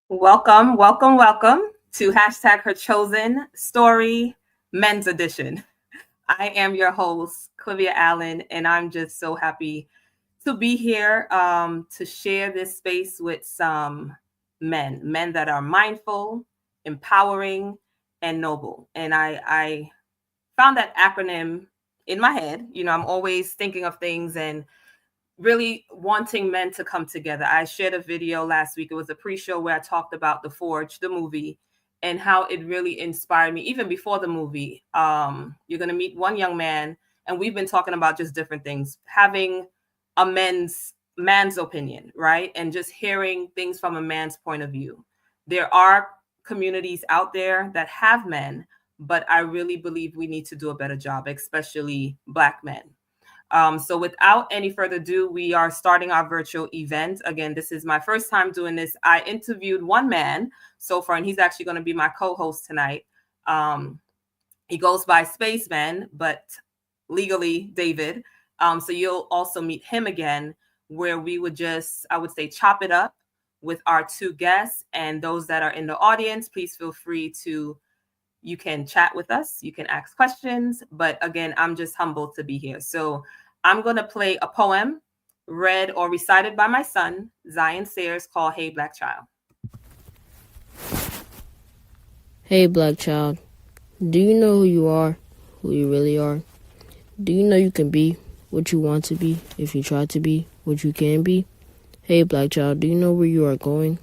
Welcome, welcome, welcome to hashtag Her Chosen Story Men's Edition. I am your host, Clivia Allen, and I'm just so happy to be here to share this space with some men that are mindful, empowering, and noble. And I found that acronym in my head. You know, I'm always thinking of things and really wanting men to come together. I shared a video last week. It was a pre-show where I talked about The Forge, the movie, and how it really inspired me even before the movie. You're going to meet one young man, and we've been talking about just different things, having a man's opinion, right? And just hearing things from a man's point of view. There are communities out there that have men, but I really believe we need to do a better job, especially Black men. So without any further ado, we are starting our virtual event. Again, this is my first time doing this. I interviewed one man so far, and he's actually going to be my co-host tonight. He goes by Spaceman, but legally David. So you'll also meet him again, where we would just, I would say, chop it up with our two guests. And those that are in the audience, please feel free to, you can chat with us, you can ask questions. But again, I'm just humbled to be here. So I'm going to play a poem read or recited by my son, Zion Sayers, called Hey Black Child. Hey Black Child, do you know who you are, who you really are? Do you know you can be what you want to be if you try to be what you can be? Hey Black Child, do you know where you are going,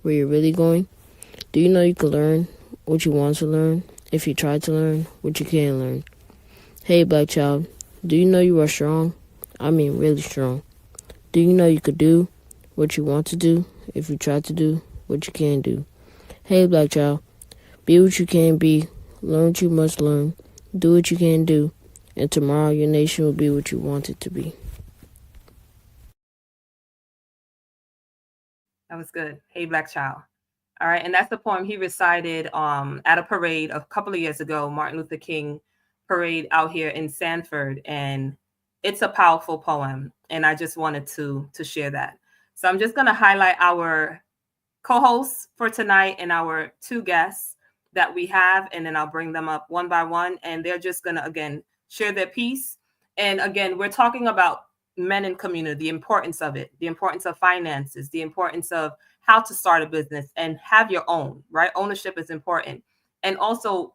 where you're really going? Do you know you can learn what you want to learn if you try to learn what you can learn? Hey Black Child, do you know you are strong? I mean really strong. Do you know you could do what you want to do if you try to do what you can do? Hey Black Child, be what you can be, learn what you must learn, do what you can do, and tomorrow your nation will be what you want it to be. That was good. Hey Black Child. All right. And that's the poem he recited at a parade a couple of years ago, Martin Luther King parade out here in Sanford. And it's a powerful poem. And I just wanted to share that. So I'm just going to highlight our co-hosts for tonight and our two guests that we have. And then I'll bring them up one by one. And they're just going to, again, share their piece. And again, we're talking about men in community, the importance of it, the importance of finances, the importance of how to start a business and have your own, right? Ownership is important. And also,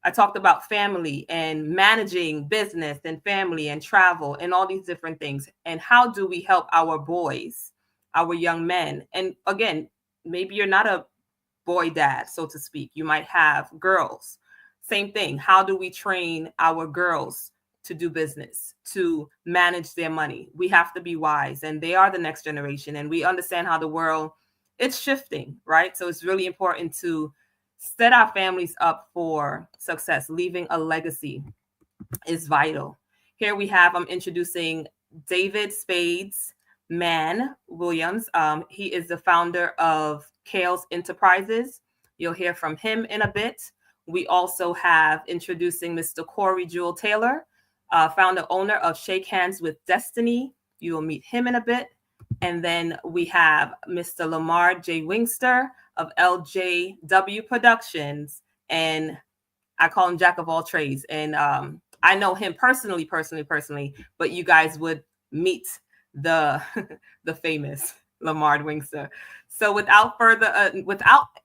I talked about family and managing business and family and travel and all these different things. And how do we help our boys, our young men? And again, maybe you're not a boy dad, so to speak. You might have girls. Same thing. How do we train our girls to do business, to manage their money? We have to be wise, and they are the next generation. And we understand how the world, it's shifting, right? So it's really important to set our families up for success. Leaving a legacy is vital. Here we have, I'm introducing David Spades Mann Williams. He is the founder of Kale's Enterprises. You'll hear from him in a bit. We also have introducing Mr. Corey Jewel Taylor, founder owner of Shake Hands with Destiny. You will meet him in a bit. And then we have Mr. Lamar J. Wingster of LJW Productions. And I call him Jack of all trades. And I know him personally, but you guys would meet the the famous. Lamar Wingster. So without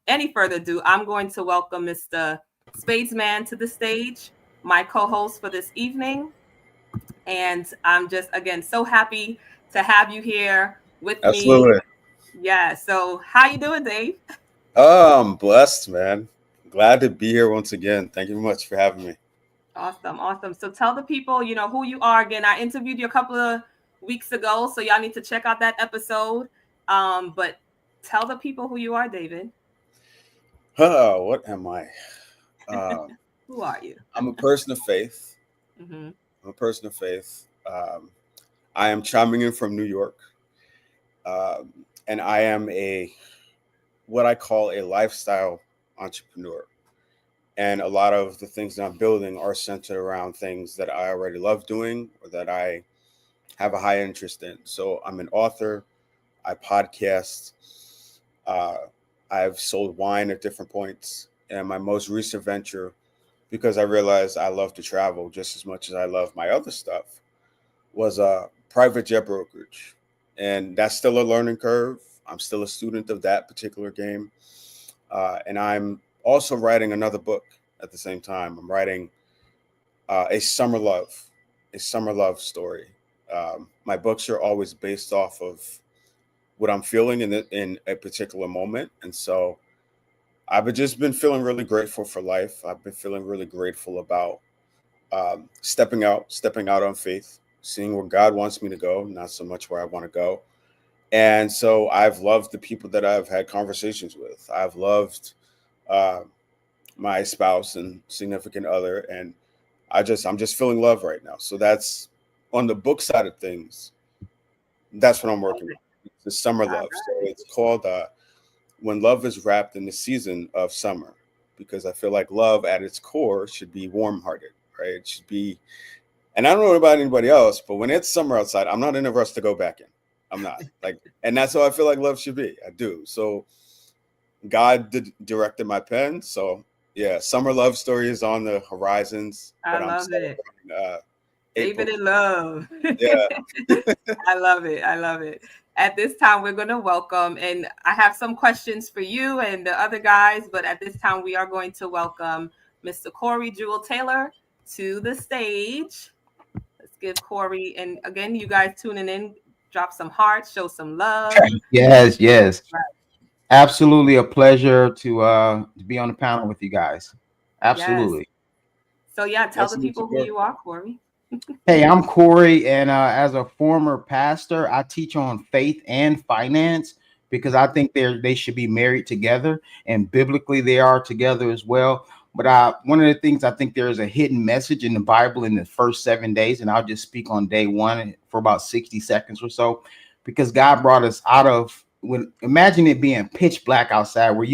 any further ado, I'm going to welcome Mr. Spadesman to the stage, my co-host for this evening. And I'm just again so happy to have you here with me. Absolutely. Yeah. So how you doing, Dave? I'm blessed, man. Glad to be here once again. Thank you very much for having me. Awesome, awesome. So tell the people, who you are again. I interviewed you a couple of weeks ago, so y'all need to check out that episode. But tell the people who you are, David. What am I? Um, Who are you? I'm a person of faith. Mm-hmm. I'm a person of faith. I am chiming in from New York, and I am a what I call a lifestyle entrepreneur. And a lot of the things that I'm building are centered around things that I already love doing or that I have a high interest in. So I'm an author. I podcast. Uh, I've sold wine at different points. And my most recent venture, because I realized I love to travel just as much as I love my other stuff, was a private jet brokerage. And that's still a learning curve. I'm still a student of that particular game. And I'm also writing another book at the same time. I'm writing a summer love, a summer love story. My books are always based off of what I'm feeling in a particular moment. And so I've just been feeling really grateful for life. I've been feeling really grateful about stepping out on faith, seeing where God wants me to go, not so much where I want to go. And so I've loved the people that I've had conversations with. I've loved uh, my spouse and significant other, and I'm just feeling love right now. So that's on the book side of things. That's what I'm Love working it. on. It's the summer All love. So right. it's called When Love is Wrapped in the Season of Summer, because I feel like love at its core should be warm hearted, right? It should be, and I don't know about anybody else, but when it's summer outside, I'm not in a rush to go back in. I'm not like, and that's how I feel like love should be. I do. So directed my pen. So yeah, summer love story is on the horizons, I but I'm love it. celebrating David April. in love. Yeah. I love it. I love it. At this time, we're going to welcome, and I have some questions for you and the other guys, but at this time, we are going to welcome Mr. Corey Jewel Taylor to the stage. Let's give Corey, and again, you guys tuning in, drop some hearts, show some love. Yes, yes. Absolutely a pleasure to be on the panel with you guys. Yes. Absolutely. So, yeah, tell Nice the to meet you, people who Corey. you are, Corey. Hey, I'm Corey, and as a former pastor, I teach on faith and finance because I think they should be married together, and biblically they are together as well. But one of the things I think there is a hidden message in the Bible in the first 7 days, and I'll just speak on day one for about 60 seconds or so, because God brought us out of when imagine it being pitch black outside, where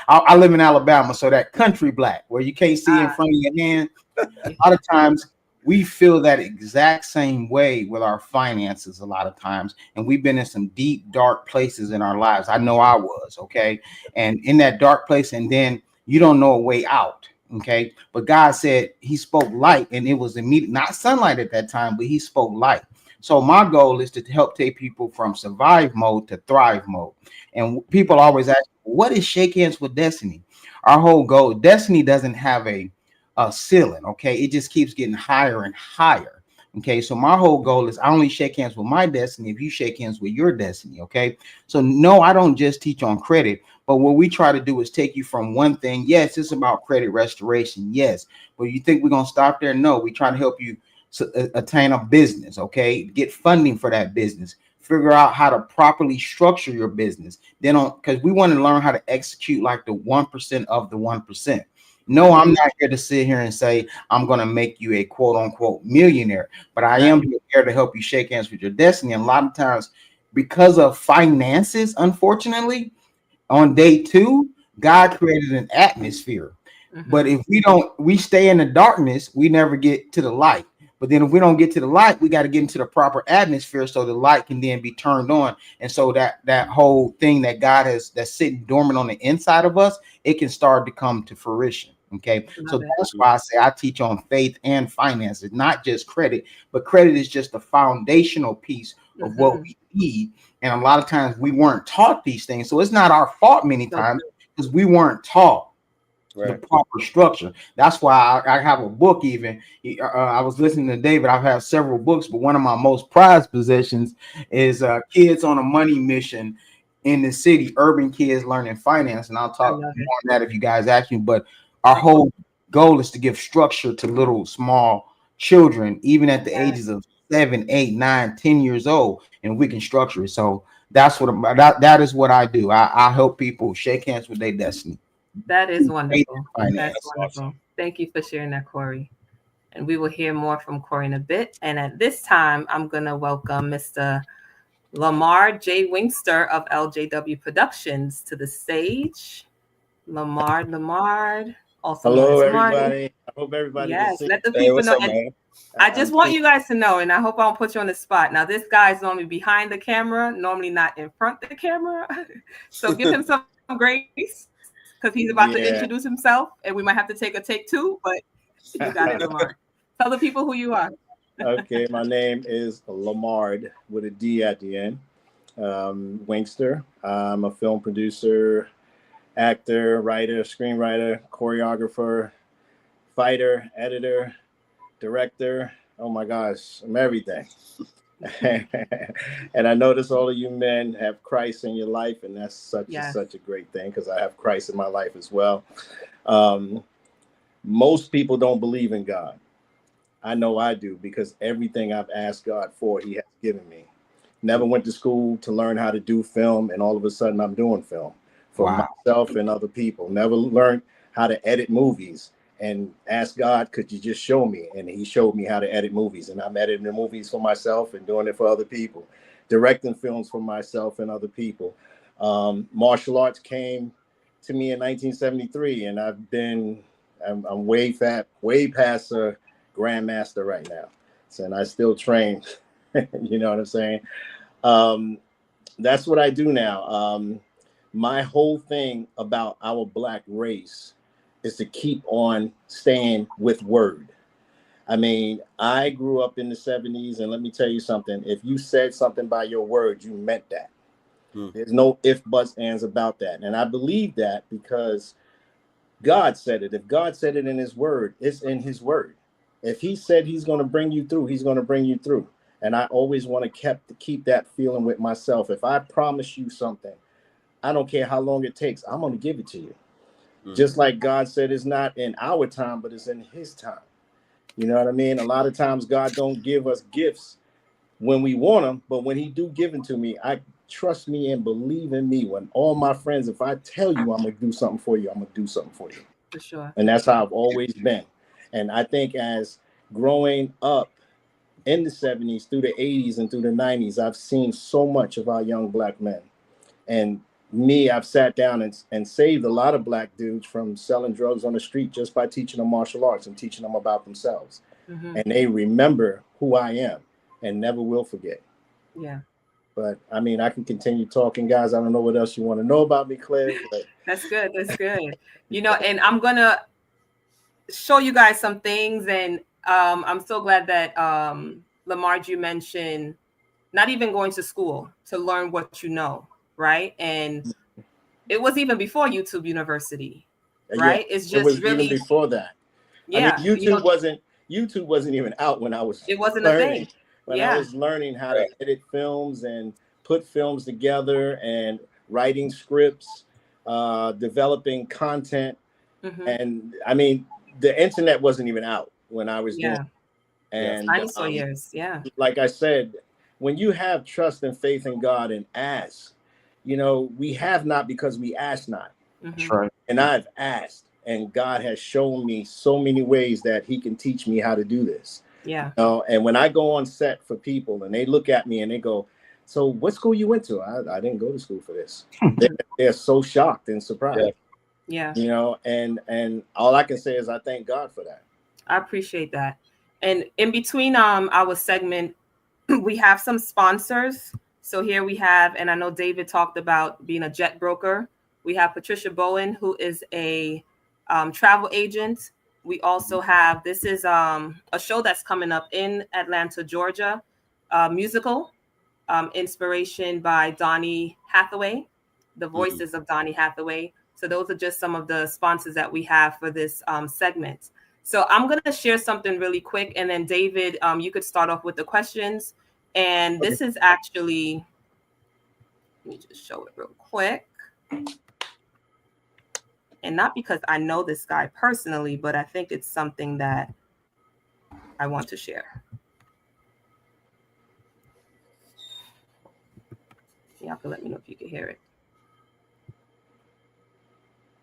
I live in Alabama, so that country black where you can't see in Ah, front of your hand. yeah. A lot of times we feel that exact same way with our finances a lot of times, and we've been in some deep dark places in our lives. I know I was, okay, and in that dark place, and then you don't know a way out, okay, but God said he spoke light, and it was immediate, not sunlight at that time, but he spoke light. So my goal is to help take people from survive mode to thrive mode. And people always ask, what is shake hands with destiny? Our whole goal, destiny doesn't have a ceiling. Okay, it just keeps getting higher and higher. Okay, so my whole goal is I only shake hands with my destiny if you shake hands with your destiny. Okay, so no, I don't just teach on credit, but what we try to do is take you from one thing. Yes, it's about credit restoration. Yes, but you think we're gonna stop there? No, we try to help you attain a business. Okay, get funding for that business. Figure out how to properly structure your business. Then on because we want to learn how to execute like the 1% of the 1%. No, I'm Mm-hmm. not here to sit here and say I'm going to make you a quote unquote millionaire, but I am Right. here to help you shake hands with your destiny. And a lot of times, because of finances, unfortunately, on day two, God created an atmosphere. But Mm-hmm. if we stay in the darkness, we never get to the light. But then if we don't get to the light, we got to get into the proper atmosphere so the light can then be turned on. And so that whole thing that God has that's sitting dormant on the inside of us, it can start to come to fruition. Okay. Love So it. that's why I say I teach on faith and finances, not just credit, but credit is just the foundational piece of what Mm-hmm. we need. And a lot of times we weren't taught these things. So it's not our fault many So times because we weren't taught the Right. proper structure. That's why I have a book. Even I was listening to David. I've had several books, but one of my most prized possessions is Kids on a Money Mission in the City, Urban Kids Learning Finance. And I'll I talk love more it. on that if you guys ask me. But our whole goal is to give structure to little small children, even at the Yes. ages of 7, 8, 9, 10 years old, and we can structure it. So that's what that is what I do. I help people shake hands with their destiny. That is wonderful. That's That's wonderful. awesome. Thank you for sharing that, Corey. And we will hear more from Corey in a bit. And at this time, I'm going to welcome Mr. Lamar J. Wingster of LJW Productions to the stage. Lamar, also known Hello, as Marty. everybody. I hope everybody can Yes, see. let the Hey, people what's know. up, And man? I just I'm want seeing. you guys to know, and I hope I don't put you on the spot. Now, this guy's normally behind the camera, normally not in front of the camera. So give him some grace because he's about to introduce Yeah. himself, and we might have to take a take two, but you got it, Lamar. Tell the people who you are. Okay, my name is Lamard with a D at the end. Wingster. I'm a film producer, actor, writer, screenwriter, choreographer, fighter, editor, director. Oh my gosh, I'm everything. And I notice all of you men have Christ in your life, and that's Yes. such a great thing because I have Christ in my life as well. Um, Most people don't believe in God. I know I do because everything I've asked God for, He has given me. Never went to school to learn how to do film, and all of a sudden I'm doing film for Wow. myself and other people. Never learned how to edit movies and asked God, could you just show me? And He showed me how to edit movies, and I'm editing the movies for myself and doing it for other people, directing films for myself and other people. Martial arts came to me in 1973, and I'm way past a grandmaster right now. So, and I still train. You know what I'm saying? Um, that's what I do now. My whole thing about our Black race is to keep on staying with word. I mean, I grew up in the 70s, and let me tell you something. If you said something by your word, you meant that. Hmm. There's no if, buts, ands about that. And I believe that because God said it. If God said it in His word, it's in His word. If He said He's going to bring you through, He's going to bring you through. And I always want to keep that feeling with myself. If I promise you something, I don't care how long it takes, I'm going to give it to you. Just like God said, it's not in our time, but it's in His time. You know what I mean? A lot of times God don't give us gifts when we want them, but when He do give them to me, I trust me and believe in me. When all my friends, if I tell you I'm gonna do something for you, I'm gonna do something for you. For sure. And that's how I've always been. And I think as growing up in the 70s through the 80s and through the 90s, I've seen so much of our young Black men. And me, I've sat down and saved a lot of Black dudes from selling drugs on the street just by teaching them martial arts and teaching them about themselves. Mm-hmm. And they remember who I am and never will forget. Yeah. But I mean, I can continue talking, guys. I don't know what else you want to know about me, Claire. But That's good. That's good. And I'm going to show you guys some things. And I'm so glad that Lamar, you mentioned not even going to school to learn what you know, right? And it was even before YouTube University, yeah, right? It's it just was even really, before that. I mean, yeah, YouTube wasn't even out when I was it wasn't a learning. thing. When I Yeah, was learning how to Right. edit films and put films together and writing scripts, developing content, mm-hmm. and I mean, the internet wasn't even out when I was doing Yeah, it. Yeah. And dinosaur years. Yeah, like I said, when you have trust and faith in God and ask, we have not because we ask not. That's mm-hmm. right. And I've asked, and God has shown me so many ways that He can teach me how to do this. Yeah, And when I go on set for people and they look at me and they go, "So what school you went to?" I didn't go to school for this. They're so shocked and surprised. yeah. And all I can say is I thank God for that. I appreciate that. And in between our segment, we have some sponsors. So here we have, and I know David talked about being a jet broker. We have Patricia Bowen, who is a travel agent. We also have, this is a show that's coming up in Atlanta, Georgia, musical. inspiration by Donny Hathaway, the voices of Donny Hathaway. So those are just some of the sponsors that we have for this segment. So I'm going to share something really quick, and then David, you could start off with the questions. And this is actually, let me just show it real quick. And not because I know this guy personally, but I think it's something that I want to share. Y'all can let me know if you can hear it.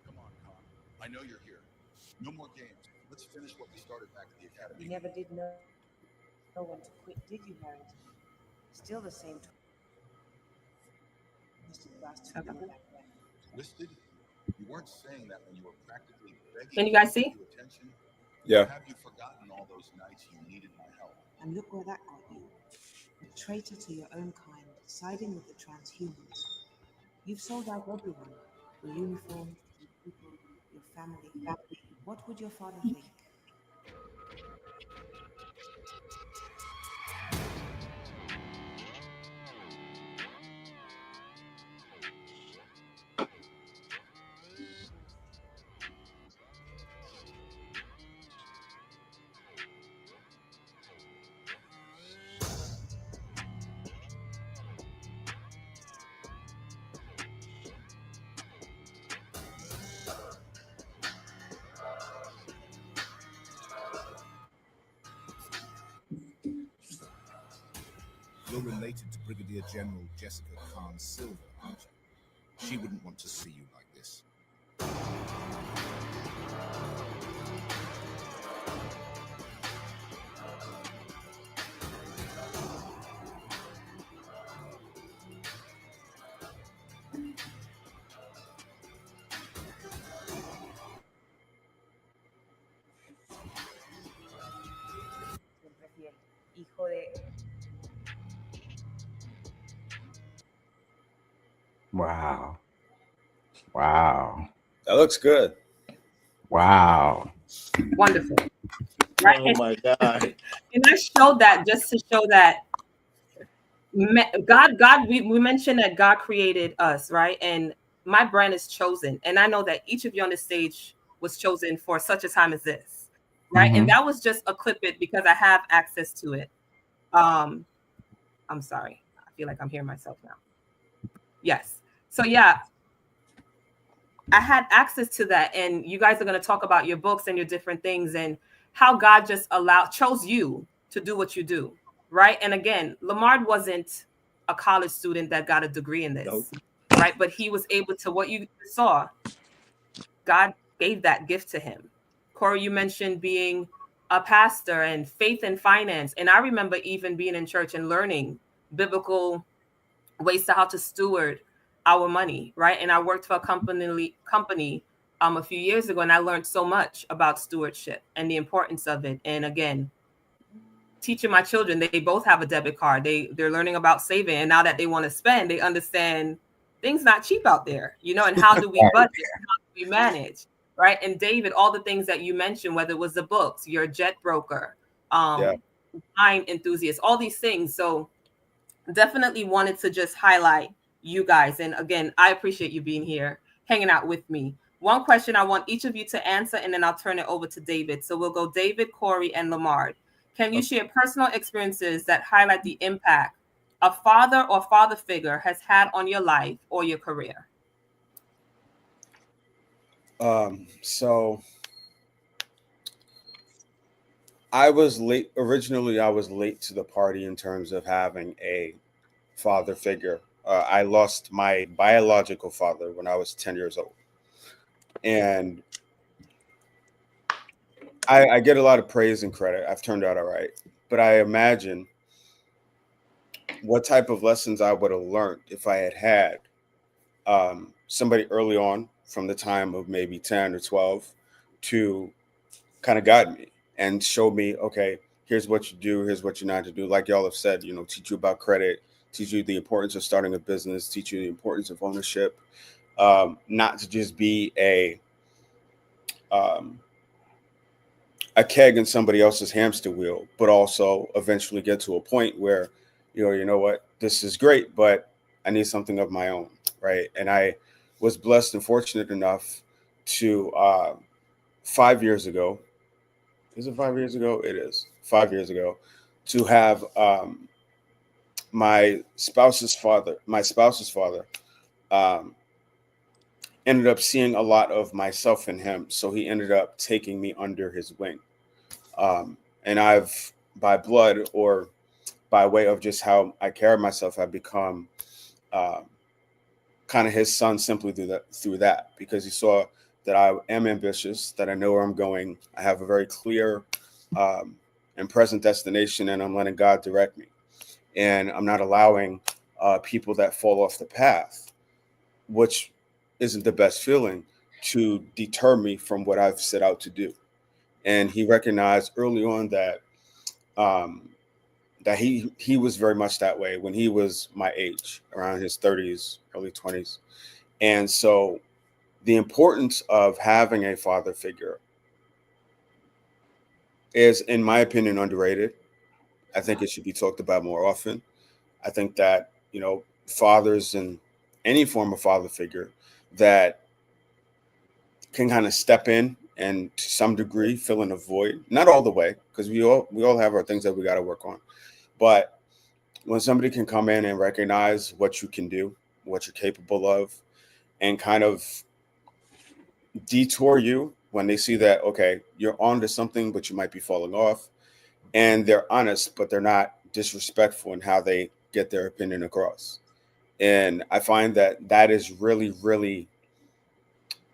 Come on, Con. I know you're here. No more games. Let's finish what we started back at the academy. You never did know when to quit, did you, Harrington? Still the same twisted bastard you were back then. Twisted? You weren't saying that when you were practically begging Can you guys me see? to give you attention. Yeah. Have you forgotten all those nights you needed my help? And look where that got you. A traitor to your own kind, siding with the transhumans. You've sold out everyone. Your uniform, your people, your family. What would your father think? You're related to Brigadier General Jessica Khan Silver, aren't you? She wouldn't want to see you like this. Siempre fiel. Hijo de... Wow. Wow. That looks good. Wow. Wonderful. Right? Oh my God. And I showed that just to show that God, we mentioned that God created us, right? And my brand is chosen. And I know that each of you on the stage was chosen for such a time as this, right? And that was just a clip it because I have access to it. I'm sorry. I feel like I'm hearing myself now. Yes. So yeah, I had access to that. And you guys are going to talk about your books and your different things and how God just chose you to do what you do. Right. And again, Lamar wasn't a college student that got a degree in this. Nope. Right. But he was able to, what you saw, God gave that gift to him. Corey, you mentioned being a pastor and faith and finance. And I remember even being in church and learning biblical ways to how to steward our money, right? And I worked for a company a few years ago, and I learned so much about stewardship and the importance of it. And again, teaching my children, they both have a debit card. They're learning about saving, and now that they want to spend, they understand things not cheap out there, and how do we budget, how do we manage, right? And David, all the things that you mentioned, whether it was the books, your jet broker, wine enthusiast, all these things. So definitely wanted to just highlight you guys. And again, I appreciate you being here, hanging out with me. One question I want each of you to answer, and then I'll turn it over to David. So we'll go David, Corey, and Lamar. Can you share personal experiences that highlight the impact a father or father figure has had on your life or your career? So I was late. Originally, I was late to the party in terms of having a father figure. I lost my biological father when I was 10 years old. And I get a lot of praise and credit. I've turned out all right. But I imagine what type of lessons I would have learned if I had somebody early on from the time of maybe 10 or 12 to kind of guide me and show me, okay, here's what you do, here's what you're not to do. Like y'all have said, teach you about credit, teach you the importance of starting a business, teach you the importance of ownership, not to just be a keg in somebody else's hamster wheel, but also eventually get to a point where, you know what, this is great, but I need something of my own, right? And I was blessed and fortunate enough to 5 years ago. Is it 5 years ago? It is 5 years ago to have my spouse's father um, ended up seeing a lot of myself in him. So he ended up taking me under his wing. And I've, by blood or by way of just how I carry myself, I've become um, kind of his son simply through that, because he saw that I am ambitious, that I know where I'm going. I have a very clear um, and present destination, and I'm letting God direct me. And I'm not allowing people that fall off the path, which isn't the best feeling, to deter me from what I've set out to do. And he recognized early on um, that he was very much that way when he was my age, around his 30s, early 20s. And so the importance of having a father figure is, in my opinion, underrated. I think it should be talked about more often. I think that, fathers and any form of father figure that can kind of step in and to some degree fill in a void, not all the way, because we all have our things that we got to work on. But when somebody can come in and recognize what you can do, what you're capable of, and kind of detour you when they see that, okay, you're on to something, but you might be falling off, and they're honest, but they're not disrespectful in how they get their opinion across. And I find that that is really, really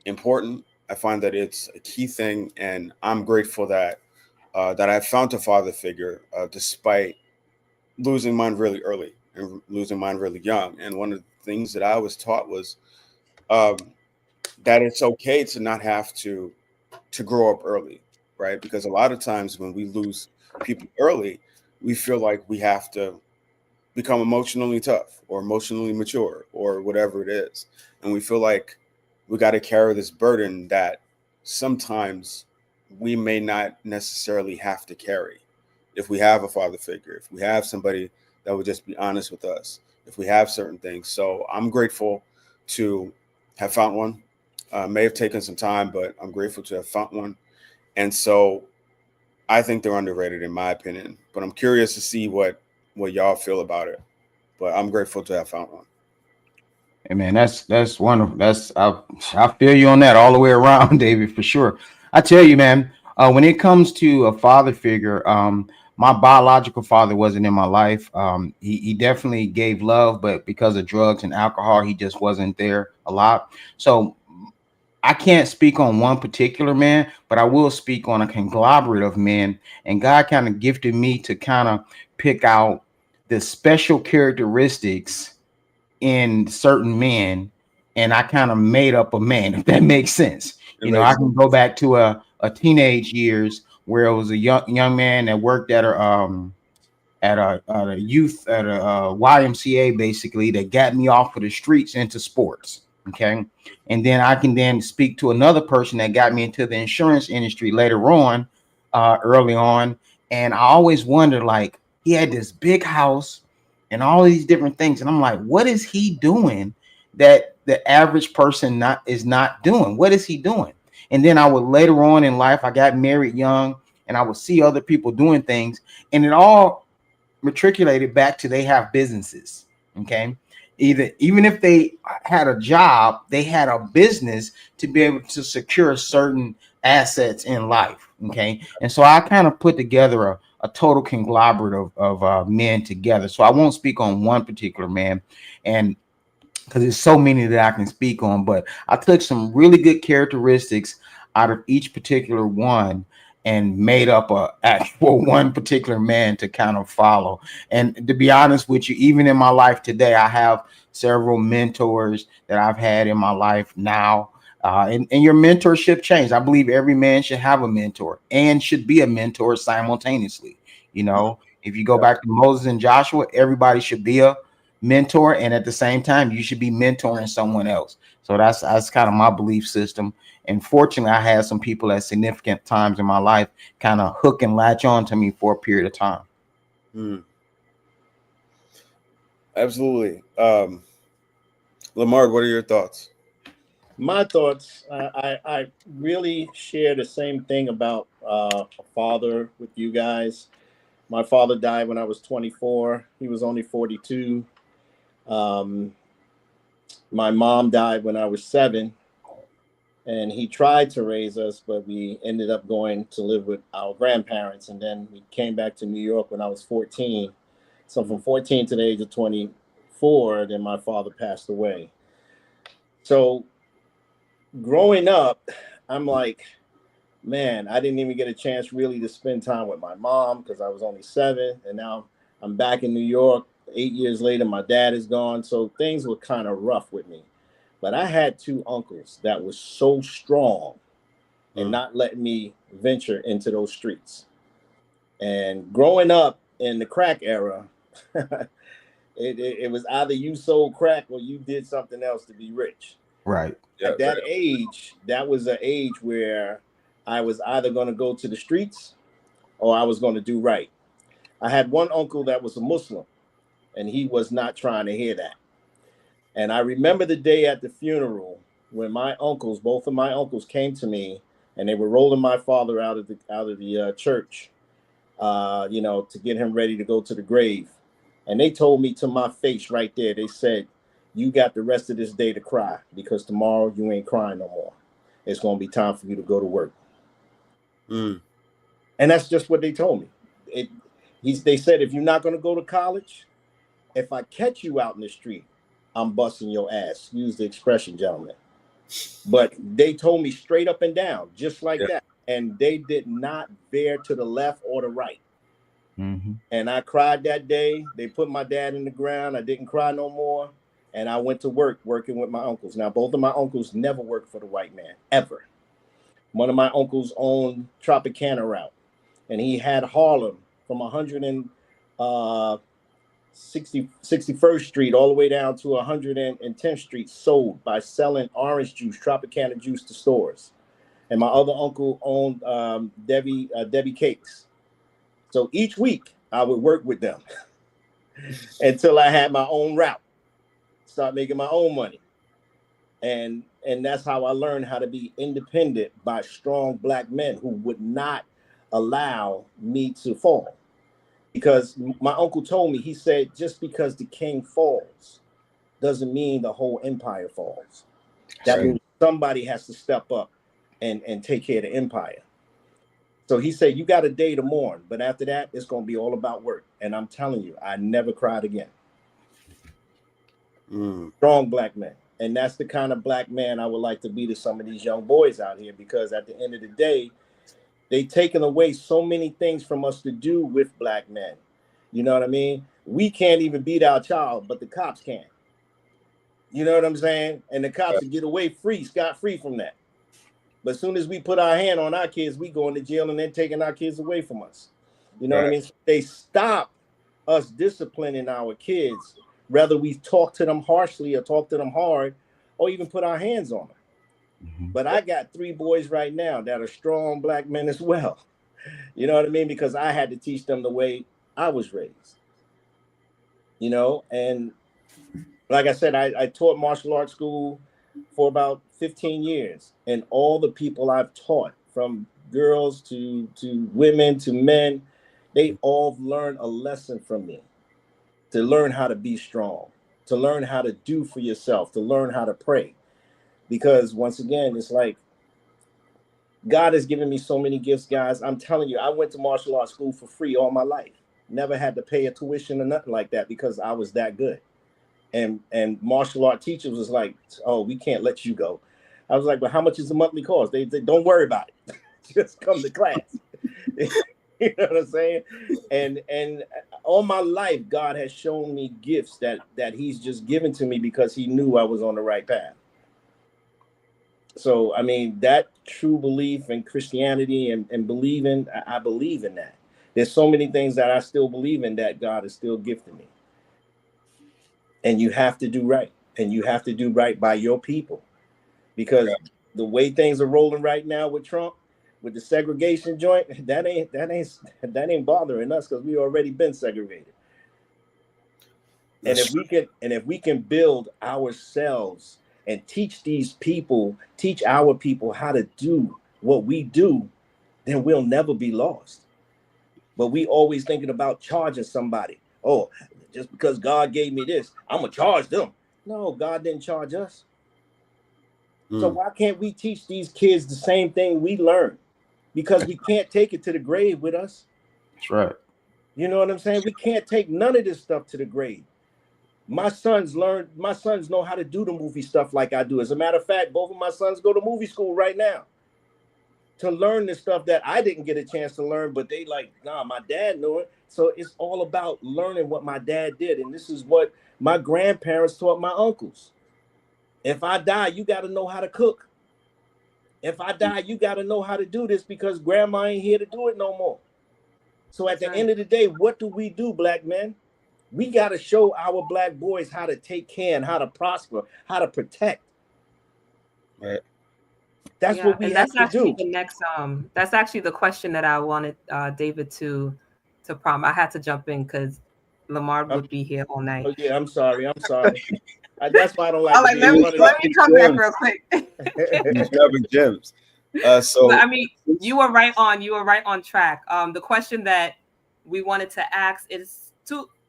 important. I find that it's a key thing, and I'm grateful that I found a father figure, despite losing mine really early and losing mine really young. And one of the things that I was taught was um, that it's okay to not have to grow up early, right? Because a lot of times when we lose people early, we feel like we have to become emotionally tough or emotionally mature or whatever it is. And we feel like we got to carry this burden that sometimes we may not necessarily have to carry if we have a father figure, if we have somebody that would just be honest with us, if we have certain things. So I'm grateful to have found one. May have taken some time, but I'm grateful to have found one. And so I think they're underrated in my opinion. But I'm curious to see what y'all feel about it. But I'm grateful to have found one. Hey man, that's wonderful. I feel you on that all the way around, David, for sure. I tell you, man, when it comes to a father figure, my biological father wasn't in my life. He definitely gave love, but because of drugs and alcohol, he just wasn't there a lot. So I can't speak on one particular man, but I will speak on a conglomerate of men. And God kind of gifted me to kind of pick out the special characteristics in certain men, and I kind of made up a man, if that makes sense. It I makes can sense. go back to a teenage years where it was a young man that worked at a youth at a YMCA basically that got me off of the streets into sports. Okay. And then I can then speak to another person that got me into the insurance industry later on, early on. And I always wondered, like, he had this big house and all these different things. And I'm like, what is he doing that the average person not is not doing? What is he doing? And then I would later on in life, I got married young and I would see other people doing things. And it all matriculated back to they have businesses. Okay. Even if they had a job, they had a business to be able to secure certain assets in life. Okay. And so I kind of put together a total conglomerate of men together. So I won't speak on one particular man. And because there's so many that I can speak on, but I took some really good characteristics out of each particular one and made up a actual one particular man to kind of follow. And to be honest with you, even in my life today, I have several mentors that I've had in my life now. And your mentorship changed. I believe every man should have a mentor and should be a mentor simultaneously. If you go Yeah. back to Moses and Joshua, everybody should be a mentor, and at the same time you should be mentoring someone else. So that's kind of my belief system. And fortunately I had some people at significant times in my life kind of hook and latch on to me for a period of time. Hmm. Absolutely. Lamar, what are your thoughts? My thoughts, I really share the same thing about a father with you guys. My father died when I was 24. He was only 42. Um, my mom died when I was 7, and he tried to raise us, but we ended up going to live with our grandparents, and then we came back to New York when I was 14. So from 14 to the age of 24, then my father passed away. So growing up, I'm like, man, I didn't even get a chance really to spend time with my mom because I was only 7, and now I'm back in New York. 8 years later, my dad is gone, so things were kind of rough with me. But I had 2 uncles that were so strong and not letting me venture into those streets. And growing up in the crack era, it was either you sold crack or you did something else to be rich. Right. Yeah, At that age, that was an age where I was either going to go to the streets or I was going to do right. I had one uncle that was a Muslim, and he was not trying to hear that. And I remember the day at the funeral when my uncles, both of my uncles, came to me, and they were rolling my father out of the church, to get him ready to go to the grave. And they told me to my face right there. They said, "You got the rest of this day to cry because tomorrow you ain't crying no more. It's going to be time for you to go to work." And that's just what they told me. They said, "If you're not going to go to college, if I catch you out in the street, I'm busting your ass." Use the expression, gentlemen. But they told me straight up and down, just like that. And they did not veer to the left or the right. Mm-hmm. And I cried that day. They put my dad in the ground. I didn't cry no more. And I went to work working with my uncles. Now, both of my uncles never worked for the white man, ever. One of my uncles owned Tropicana route, and he had Harlem from 161st Street all the way down to 110th Street sold by selling orange juice, Tropicana juice to stores. And my other uncle owned Debbie Cakes. So each week I would work with them until I had my own route, start making my own money. And that's how I learned how to be independent by strong Black men who would not allow me to fall. Because my uncle told me, he said, just because the king falls doesn't mean the whole empire falls. That means somebody has to step up and take care of the empire. So he said, you got a day to mourn, but after that, it's going to be all about work. And I'm telling you, I never cried again. Strong Black men. And that's the kind of Black man I would like to be to some of these young boys out here, because at the end of the day, they've taken away so many things from us to do with Black men. You know what I mean? We can't even beat our child, but the cops can. You know what I'm saying? And the cops will get away free, scot-free from that. But as soon as we put our hand on our kids, we go into jail and they're taking our kids away from us. You know what I mean? So they stop us disciplining our kids, whether we talk to them harshly or talk to them hard or even put our hands on them. Mm-hmm. But I got 3 boys right now that are strong Black men as well. You know what I mean? Because I had to teach them the way I was raised. And like I said, I taught martial arts school for about 15 years. And all the people I've taught, from girls to women to men, they all learned a lesson from me, to learn how to be strong, to learn how to do for yourself, to learn how to pray. Because once again, it's like God has given me so many gifts, guys. I'm telling you, I went to martial arts school for free all my life. Never had to pay a tuition or nothing like that because I was that good. And martial art teachers was like, "Oh, we can't let you go." I was like, "But how much is the monthly cost?" They don't worry about it. Just come to class. You know what I'm saying? And all my life, God has shown me gifts that He's just given to me because He knew I was on the right path. So, I mean, that true belief in Christianity and believing, I believe in that. There's so many things that I still believe in that God is still gifting me. And you have to do right. And you have to do right by your people. Because the way things are rolling right now with Trump, with the segregation joint, that ain't bothering us because we already been segregated. And if we can build ourselves and teach these people, teach our people how to do what we do, then we'll never be lost. But we always thinking about charging somebody. Oh, just because God gave me this, I'm gonna charge them. No, God didn't charge us. So why can't we teach these kids the same thing we learned? Because we can't take it to the grave with us. That's right. You know what I'm saying? We can't take none of this stuff to the grave. My sons know how to do the movie stuff like I do. As a matter of fact, both of my sons go to movie school right now to learn the stuff that I didn't get a chance to learn, but they like, nah, my dad knew it. So it's all about learning what my dad did. And this is what my grandparents taught my uncles. If I die, you got to know how to cook. If I die, you got to know how to do this because grandma ain't here to do it no more. So at the end of the day, what do, black men? We got to show our black boys how to take care and how to prosper, how to protect. Right. That's what we and have that's to actually do. the next that's actually the question that I wanted David to prompt. I had to jump in because Lamar would be here all night. Oh yeah, I'm sorry. That's why I don't like I'm to like, be in front of let me come back real quick. He's dropping gems. So But I mean, you were right on track. The question that we wanted to ask is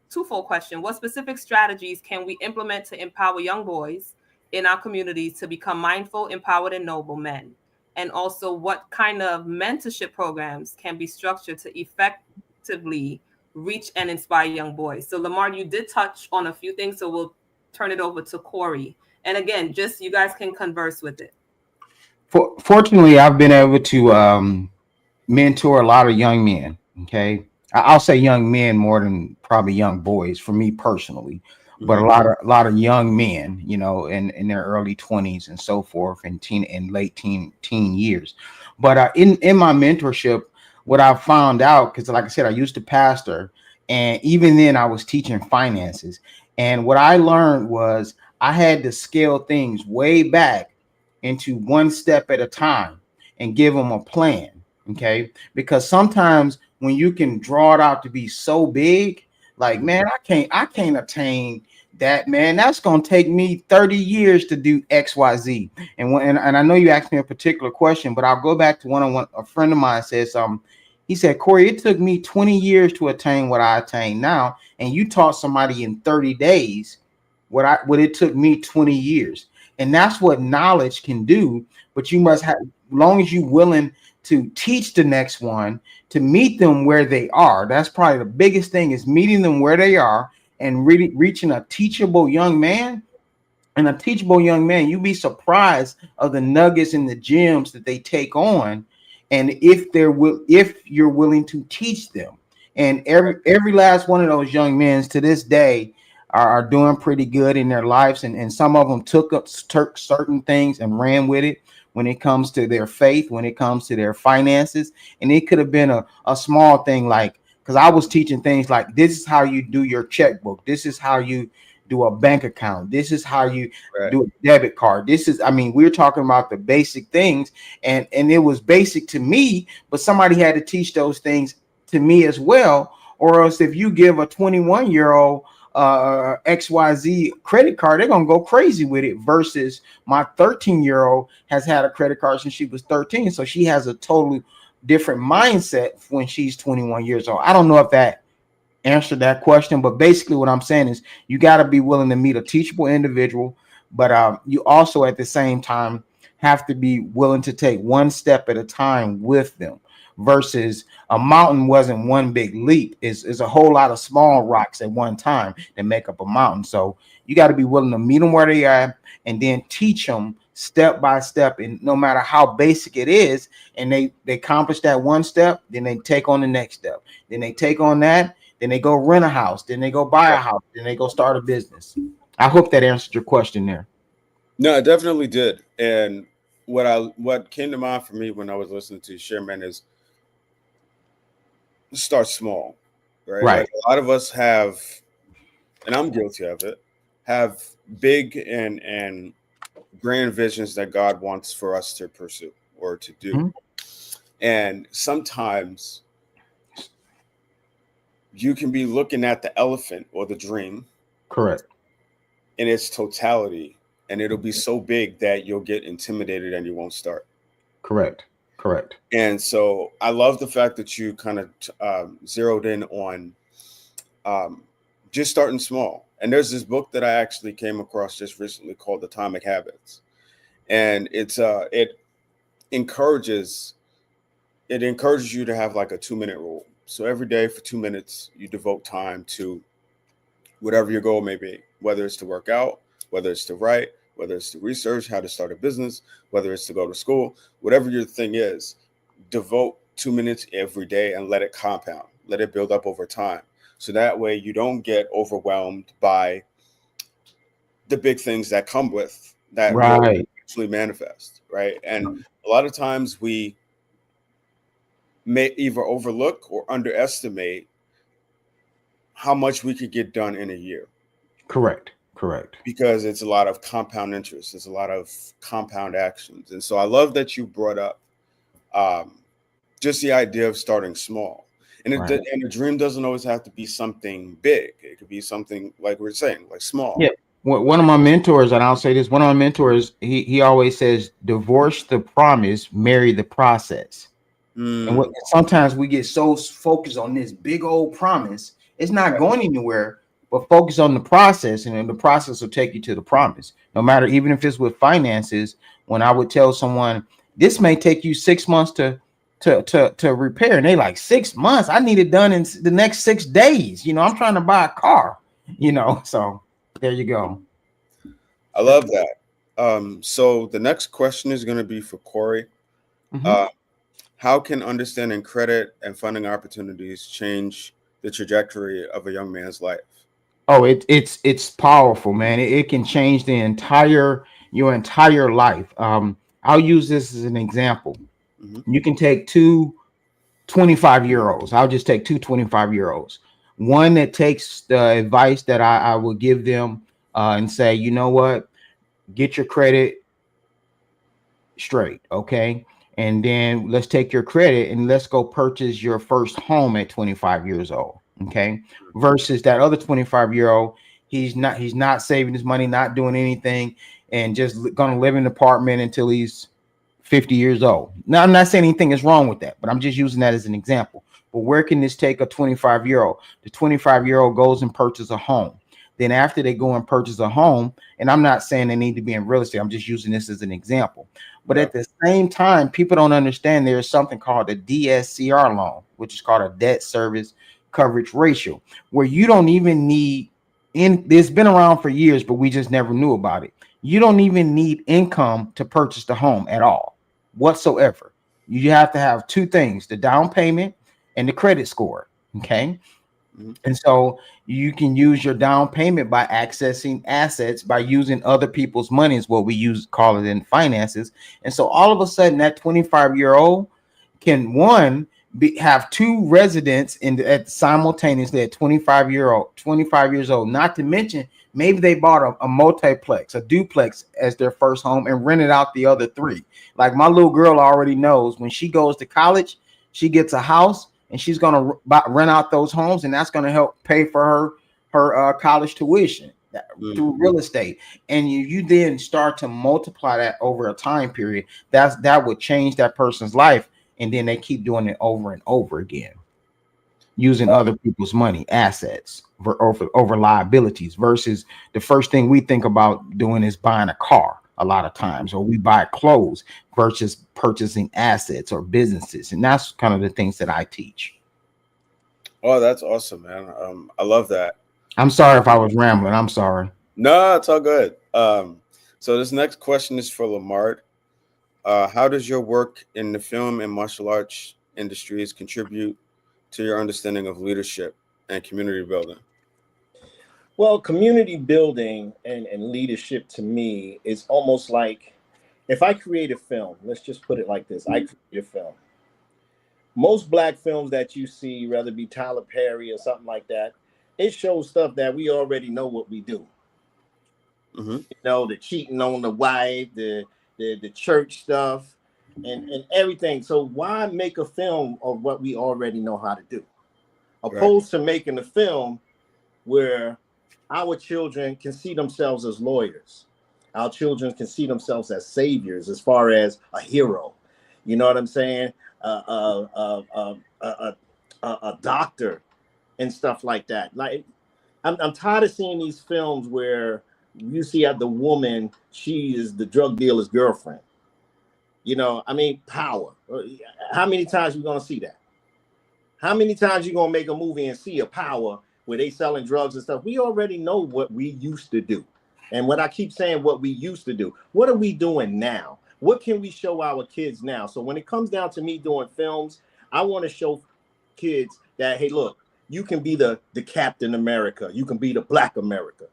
twofold question. What specific strategies can we implement to empower young boys in our communities to become mindful, empowered, and noble men? And also, what kind of mentorship programs can be structured to effectively reach and inspire young boys? So, Lamar, you did touch on a few things, so we'll turn it over to Corey. And again, just you guys can converse with it. Fortunately, I've been able to mentor a lot of young men. Okay, I'll say young men more than probably young boys for me personally, but a lot of young men, in their early 20s and so forth, and late teen years. But in my mentorship, what I found out, because like I said, I used to pastor, and even then I was teaching finances, and what I learned was I had to scale things way back into one step at a time and give them a plan. Okay, because sometimes when you can draw it out to be so big, like, man, I can't attain that, man. That's gonna take me 30 years to do XYZ. And I know you asked me a particular question, but I'll go back to one a friend of mine says he said, Corey, it took me 20 years to attain what I attain now, and you taught somebody in 30 days what it took me 20 years. And that's what knowledge can do, but you must have, long as you're willing to teach the next one, to meet them where they are. That's probably the biggest thing, is meeting them where they are and really reaching a teachable young man. And a teachable young man, you'd be surprised of the nuggets and the gems that they take on, and if you're willing to teach them. And every last one of those young men to this day are doing pretty good in their lives, and some of them took certain things and ran with it when it comes to their faith, when it comes to their finances. And it could have been a small thing, like, because I was teaching things like, this is how you do your checkbook, this is how you do a bank account, this is how you do a debit card. We're talking about the basic things, and it was basic to me, but somebody had to teach those things to me as well. Or else if you give a 21-year-old XYZ credit card, they're gonna go crazy with it, versus my 13-year-old has had a credit card since she was 13, so she has a totally different mindset when she's 21 years old. I don't know if that answer that question, but basically what I'm saying is you got to be willing to meet a teachable individual, but you also at the same time have to be willing to take one step at a time with them, versus a mountain wasn't one big leap. Is a whole lot of small rocks at one time that make up a mountain. So you got to be willing to meet them where they are and then teach them step by step, and no matter how basic it is, and they accomplish that one step, then they take on the next step, then they take on that, then they go rent a house, then they go buy a house, then they go start a business. I hope that answered your question there. No, it definitely did. And what came to mind for me when I was listening to Sherman is start small, right? Right. Like a lot of us have, and I'm guilty of it, have big and grand visions that God wants for us to pursue or to do. Mm-hmm. And sometimes you can be looking at the elephant or the dream, Correct. in its totality, and it'll be so big that you'll get intimidated and you won't start. Correct. Correct. And so I love the fact that you kind of zeroed in on um, just starting small. And there's this book that I actually came across just recently called Atomic Habits, and it encourages you to have like a 2-minute rule. So every day for 2 minutes, you devote time to whatever your goal may be, whether it's to work out, whether it's to write, whether it's to research how to start a business, whether it's to go to school, whatever your thing is, devote 2 minutes every day and let it compound, let it build up over time. So that way you don't get overwhelmed by the big things that come with that will Right. actually manifest, right? And a lot of times we may either overlook or underestimate how much we could get done in a year Correct. Correct. because it's a lot of compound interest, it's a lot of compound actions. And so I love that you brought up um, just the idea of starting small. And Right. and a dream doesn't always have to be something big. It could be something like we're saying, like small. Yeah. One of my mentors, and I'll say this, one of my mentors, he always says, divorce the promise, marry the process. And what Mm, sometimes we get so focused on this big old promise, it's not going anywhere, but focus on the process, and then the process will take you to the promise. No matter, even if it's with finances, when I would tell someone this may take you 6 months to repair, and they like 6 months. I need it done in the next 6 days. I'm trying to buy a car, so there you go. I love that. So the next question is going to be for Corey. Mhm. Uh, how can understanding credit and funding opportunities change the trajectory of a young man's life? Oh, it's powerful, man. It can change your entire life. I'll use this as an example. Hmm. You can take two 25-year-olds. I'll just take two 25-year-olds. One that takes the advice that I will give them and say, you know what, get your credit straight, okay? And then let's take your credit and let's go purchase your first home at 25 years old, okay? Versus that other 25-year-old, he's not saving his money, not doing anything, and just gonna live in an apartment until he's 50 years old. Now, I'm not saying anything is wrong with that, but I'm just using that as an example. But where can this take a 25-year-old? The 25-year-old goes and purchases a home. Then after they go and purchase a home, and I'm not saying they need to be in real estate, I'm just using this as an example. But Yeah. at the same time, people don't understand there is something called a DSCR loan, which is called a debt service coverage ratio, where you don't even need it's been around for years, but we just never knew about it. You don't even need income to purchase the home at all, whatsoever. You have to have two things: the down payment and the credit score. Okay. Hmm. And so you can use your down payment by accessing assets by using other people's money, is what we call it in finances. And so all of a sudden, that 25-year-old can have two residents at simultaneously at 25 years old. Not to mention, maybe they bought a multiplex, a duplex as their first home and rented out the other three. Like my little girl already knows when she goes to college, she gets a house and she's going to rent out those homes, and that's going to help pay for her college tuition through real estate. And you then start to multiply that over a time period. That would change that person's life, and then they keep doing it over and over again, using other people's money, assets over liabilities, versus the first thing we think about doing is buying a car a lot of times, or we buy clothes versus purchasing assets or businesses. And that's kind of the things that I teach. Oh, that's awesome, man. I love that. I'm sorry if I was rambling. I'm sorry. No, it's all good. So this next question is for Lamar. How does your work in the film and martial arts industries contribute to your understanding of leadership and community building? Well, community building and leadership to me is almost like if I create a film, let's just put it like this: I create a film. Most black films that you see, whether it be Tyler Perry or something like that, it shows stuff that we already know what we do. Mm-hmm. The cheating on the wife, the church stuff, and everything. So why make a film of what we already know how to do, Right. opposed to making a film where Our children can see themselves as lawyers. Our children can see themselves as saviors, as far as a hero. You know what I'm saying? A doctor and stuff like that. Like, I'm tired of seeing these films where you see the woman, she is the drug dealer's girlfriend. You know, I mean, power. How many times you gonna see that? How many times you gonna make a movie and see a power where they selling drugs and stuff? We already know what we used to do. And when I keep saying what we used to do, what are we doing now? What can we show our kids now? So when it comes down to me doing films, I want to show kids that, hey, look, you can be the Captain America, you can be the Black America.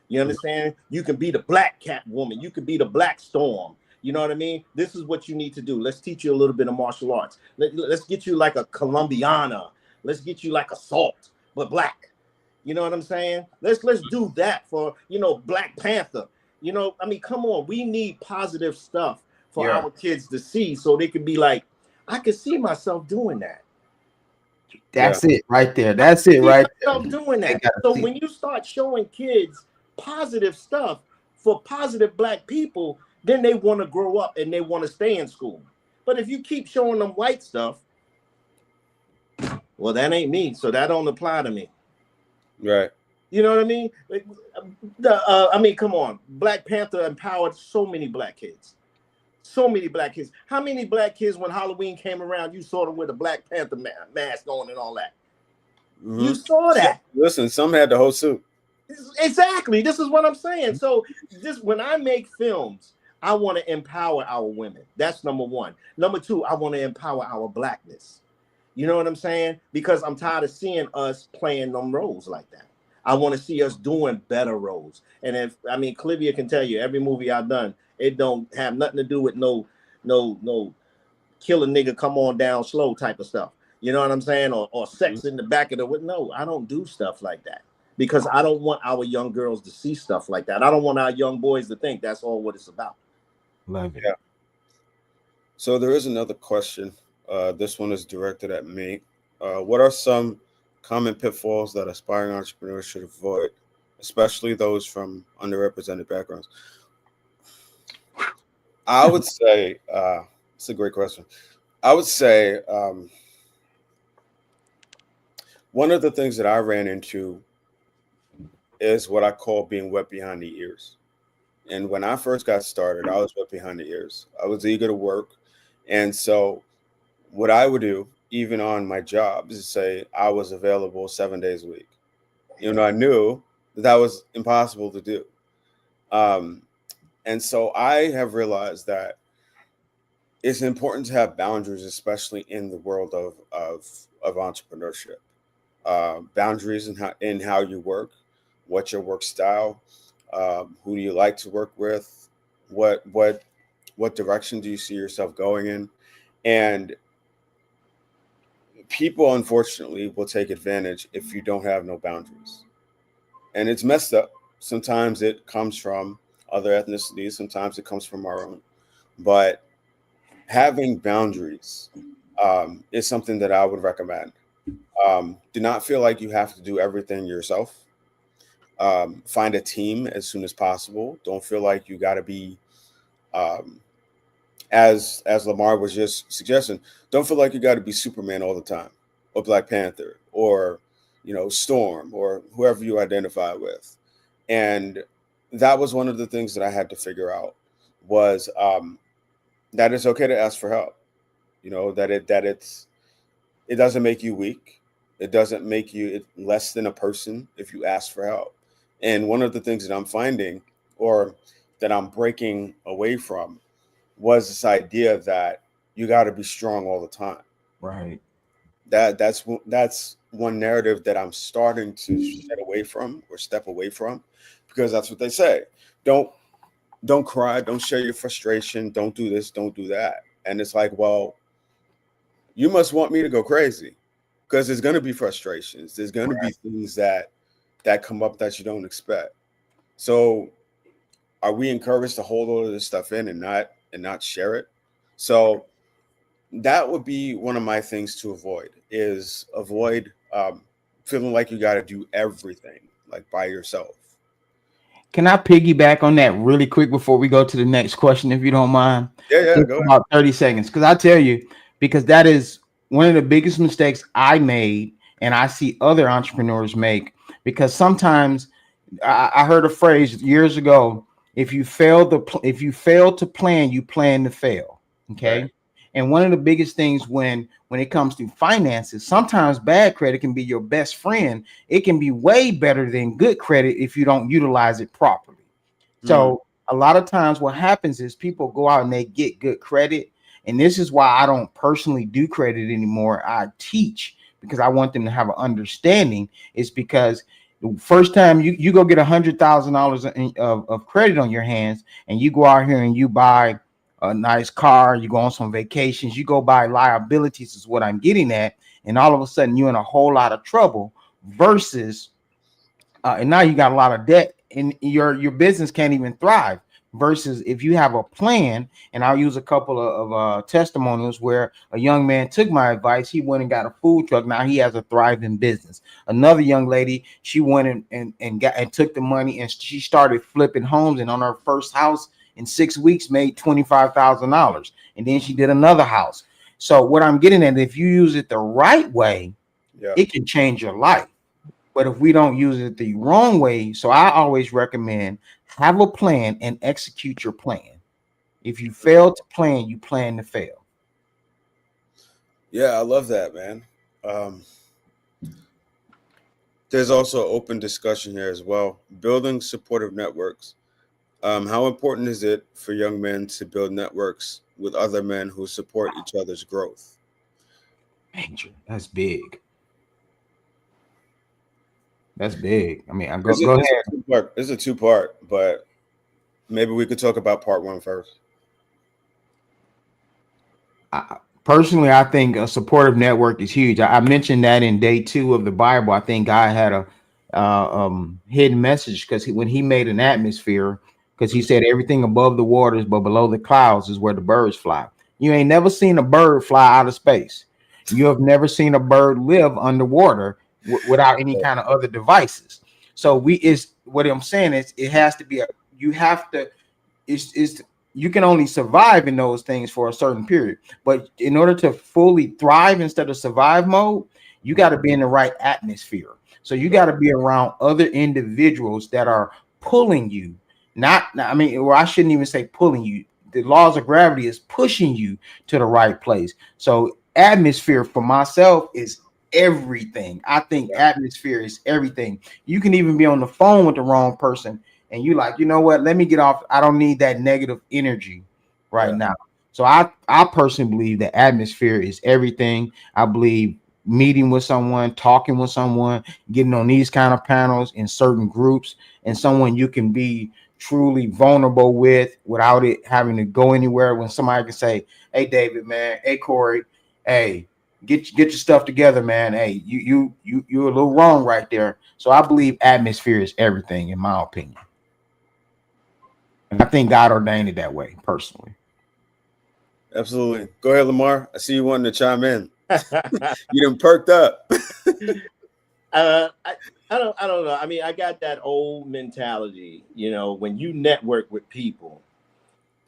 You understand? You can be the Black Catwoman, you can be the Black Storm. You know what I mean? This is what you need to do. Let's teach you a little bit of martial arts. Let's get you like a Colombiana. Let's get you like a Salt, but black. You know what I'm saying? Let's do that for, Black Panther. You know, I mean, come on. We need positive stuff for our kids to see so they can be like, I can see myself doing that. That's it right there. That's it right there. Doing that. So when you start showing kids positive stuff for positive Black people, then they want to grow up and they want to stay in school. But if you keep showing them white stuff, well, that ain't me. So that don't apply to me. Right. You know what I mean? I mean, come on. Black Panther empowered so many Black kids. So many Black kids. How many Black kids, when Halloween came around, you saw them with a Black Panther mask on and all that? Mm-hmm. You saw that. Listen, some had the whole suit. Exactly. This is what I'm saying. So when I make films, I want to empower our women. That's number one. Number two, I want to empower our Blackness. You know what I'm saying? Because I'm tired of seeing us playing them roles like that. I want to see us doing better roles. And Clivia can tell you, every movie I've done, it don't have nothing to do with no kill a nigga, come on down slow type of stuff. You know what I'm saying? Or sex in the back of the window. No, I don't do stuff like that. Because I don't want our young girls to see stuff like that. I don't want our young boys to think that's all what it's about. Love it. Yeah. So there is another question. This one is directed at me. What are some common pitfalls that aspiring entrepreneurs should avoid, especially those from underrepresented backgrounds? I would say, it's a great question. I would say one of the things that I ran into is what I call being wet behind the ears. And when I first got started, I was wet behind the ears. I was eager to work. And so what I would do, even on my job, is say I was available 7 days a week. You know, I knew that was impossible to do. And so I have realized that it's important to have boundaries, especially in the world of entrepreneurship. Boundaries in how you work, what's your work style, who do you like to work with, what direction do you see yourself going in, and people unfortunately will take advantage if you don't have no boundaries, and it's messed up. Sometimes it comes from other ethnicities, sometimes it comes from our own, but having boundaries is something that I would recommend. Do not feel like you have to do everything yourself. Find a team as soon as possible. Don't feel like you got to be, as Lamar was just suggesting, don't feel like you got to be Superman all the time, or Black Panther, or Storm, or whoever you identify with. And that was one of the things that I had to figure out was that it's okay to ask for help. It doesn't make you weak. It doesn't make you less than a person if you ask for help. And one of the things that I'm finding, or that I'm breaking away from, was this idea that you got to be strong all the time. Right. That's one narrative that I'm starting to step away from, because that's what they say. Don't cry. Don't share your frustration. Don't do this. Don't do that. And it's like, well, you must want me to go crazy, because there's going to be frustrations. There's going to be things that come up that you don't expect. So are we encouraged to hold all of this stuff in and not share it? So that would be one of my things to avoid, is avoid feeling like you got to do everything. like by yourself. Can I piggyback on that really quick before we go to the next question, if you don't mind? Yeah, Just go ahead. about 30 seconds. Because I tell you, because that is one of the biggest mistakes I made, and I see other entrepreneurs make. Because sometimes I heard a phrase years ago: if you fail to plan, you plan to fail. Right. Okay. And one of the biggest things when it comes to finances, sometimes bad credit can be your best friend. It can be way better than good credit if you don't utilize it properly. So a lot of times what happens is people go out and they get good credit. And this is why I don't personally do credit anymore. I teach because I want them to have an understanding. It's because the first time you go get $100,000 of credit on your hands, and you go out here and you buy a nice car, you go on some vacations, you go buy liabilities, is what I'm getting at. And all of a sudden you're in a whole lot of trouble versus and now you got a lot of debt, and your business can't even thrive. Versus if you have a plan, and I'll use a couple of testimonials where a young man took my advice. He went and got a food truck. Now he has a thriving business. Another young lady, she went and got and took the money, and she started flipping homes. And on her first house in 6 weeks, made $25,000. And then she did another house. So what I'm getting at, if you use it the right way, Yeah. it can change your life. But if we don't use it the wrong way, so I always recommend have a plan and execute your plan. If you fail to plan, you plan to fail. Yeah, I love that, man. There's also open discussion here as well. Building supportive networks. How important is it for young men to build networks with other men who support each other's growth? Major. That's big. That's big. I mean, It's go a, it's ahead. a two-part. It's a two-part, but maybe we could talk about part one first. Personally, I think a supportive network is huge. I mentioned that in day 2 of the Bible. I think God had a hidden message because when he made an atmosphere, because he said everything above the waters but below the clouds is where the birds fly. You ain't never seen a bird fly out of space. You have never seen a bird live underwater without any kind of other devices. So we is what I'm saying is it has to be a you have to is you can only survive in those things for a certain period. But in order to fully thrive instead of survive mode, you got to be in the right atmosphere. So you got to be around other individuals that are pulling you. I mean, or I shouldn't even say pulling you. The laws of gravity is pushing you to the right place. So atmosphere for myself is everything. I think atmosphere is everything. You can even be on the phone with the wrong person and you like, you know what? Let me get off. I don't need that negative energy right now. So I personally believe that atmosphere is everything. I believe meeting with someone, talking with someone, getting on these kind of panels in certain groups, and someone you can be truly vulnerable with without it having to go anywhere. When somebody can say, "Hey, David, man. Hey, Corey. Hey, get your stuff together, man. Hey, you're a little wrong right there." So I believe atmosphere is everything, in my opinion. And I think God ordained it that way, personally. Absolutely. Go ahead, Lamar. I see you wanting to chime in. You done perked up. I don't know. I mean, I got that old mentality, when you network with people,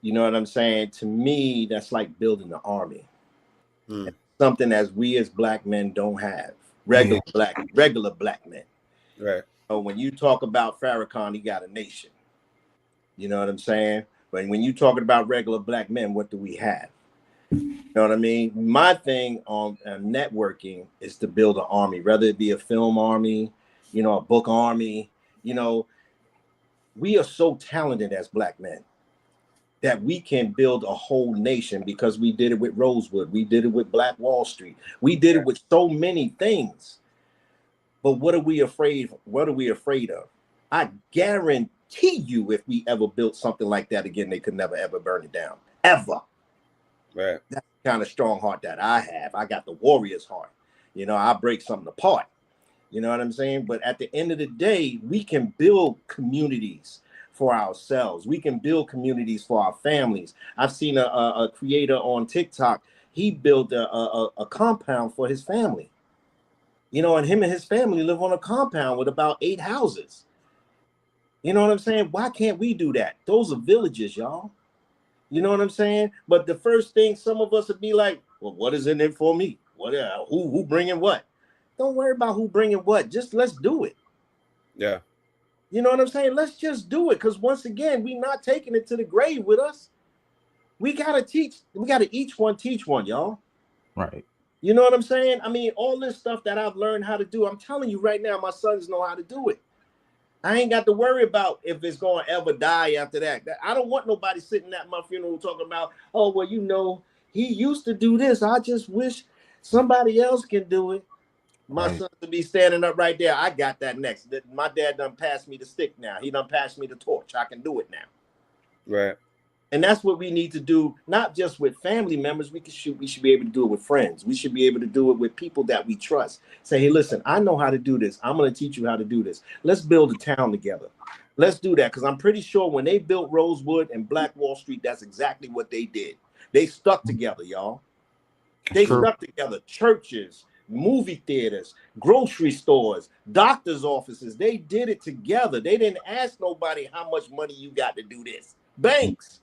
you know what I'm saying? To me, that's like building an army. Something as we as black men don't have. Regular black men. Right. So when you talk about Farrakhan, he got a nation. You know what I'm saying? But when you talking about regular black men, what do we have? You know what I mean? My thing on networking is to build an army, whether it be a film army, a book army. We are so talented as black men that we can build a whole nation because we did it with Rosewood. We did it with Black Wall Street. We did it with so many things. But what are we afraid? What are we afraid of? I guarantee you, if we ever built something like that again, they could never, ever burn it down. Ever. Right. That's the kind of strong heart that I have. I got the warrior's heart. I break something apart. You know what I'm saying? But at the end of the day, we can build communities for ourselves. We can build communities for our families. I've seen a creator on TikTok. He built a compound for his family. You know, and him and his family live on a compound with about 8 houses. You know what I'm saying? Why can't we do that? Those are villages, y'all. You know what I'm saying? But the first thing some of us would be like, well, what is in it for me? What? Who bringing what? Don't worry about who bringing what. Just let's do it. Yeah. You know what I'm saying? Let's just do it. Because once again, we're not taking it to the grave with us. We gotta teach. We gotta each one teach one, y'all. Right. You know what I'm saying? I mean, all this stuff that I've learned how to do, I'm telling you right now, my sons know how to do it. I ain't got to worry about if it's going to ever die after that. I don't want nobody sitting at my funeral talking about, oh, well, you know, he used to do this. I just wish somebody else can do it. My Right. son to be standing up right there. I got that next. My dad done passed me the stick now. He done passed me the torch. I can do it now. Right. And that's what we need to do, not just with family members. We should be able to do it with friends. We should be able to do it with people that we trust. Say, hey, listen, I know how to do this. I'm going to teach you how to do this. Let's build a town together. Let's do that. Because I'm pretty sure when they built Rosewood and Black Wall Street, that's exactly what they did. They stuck together, y'all. They stuck together. Churches, movie theaters, grocery stores, doctor's offices. They did it together. They didn't ask nobody how much money you got to do this. Banks.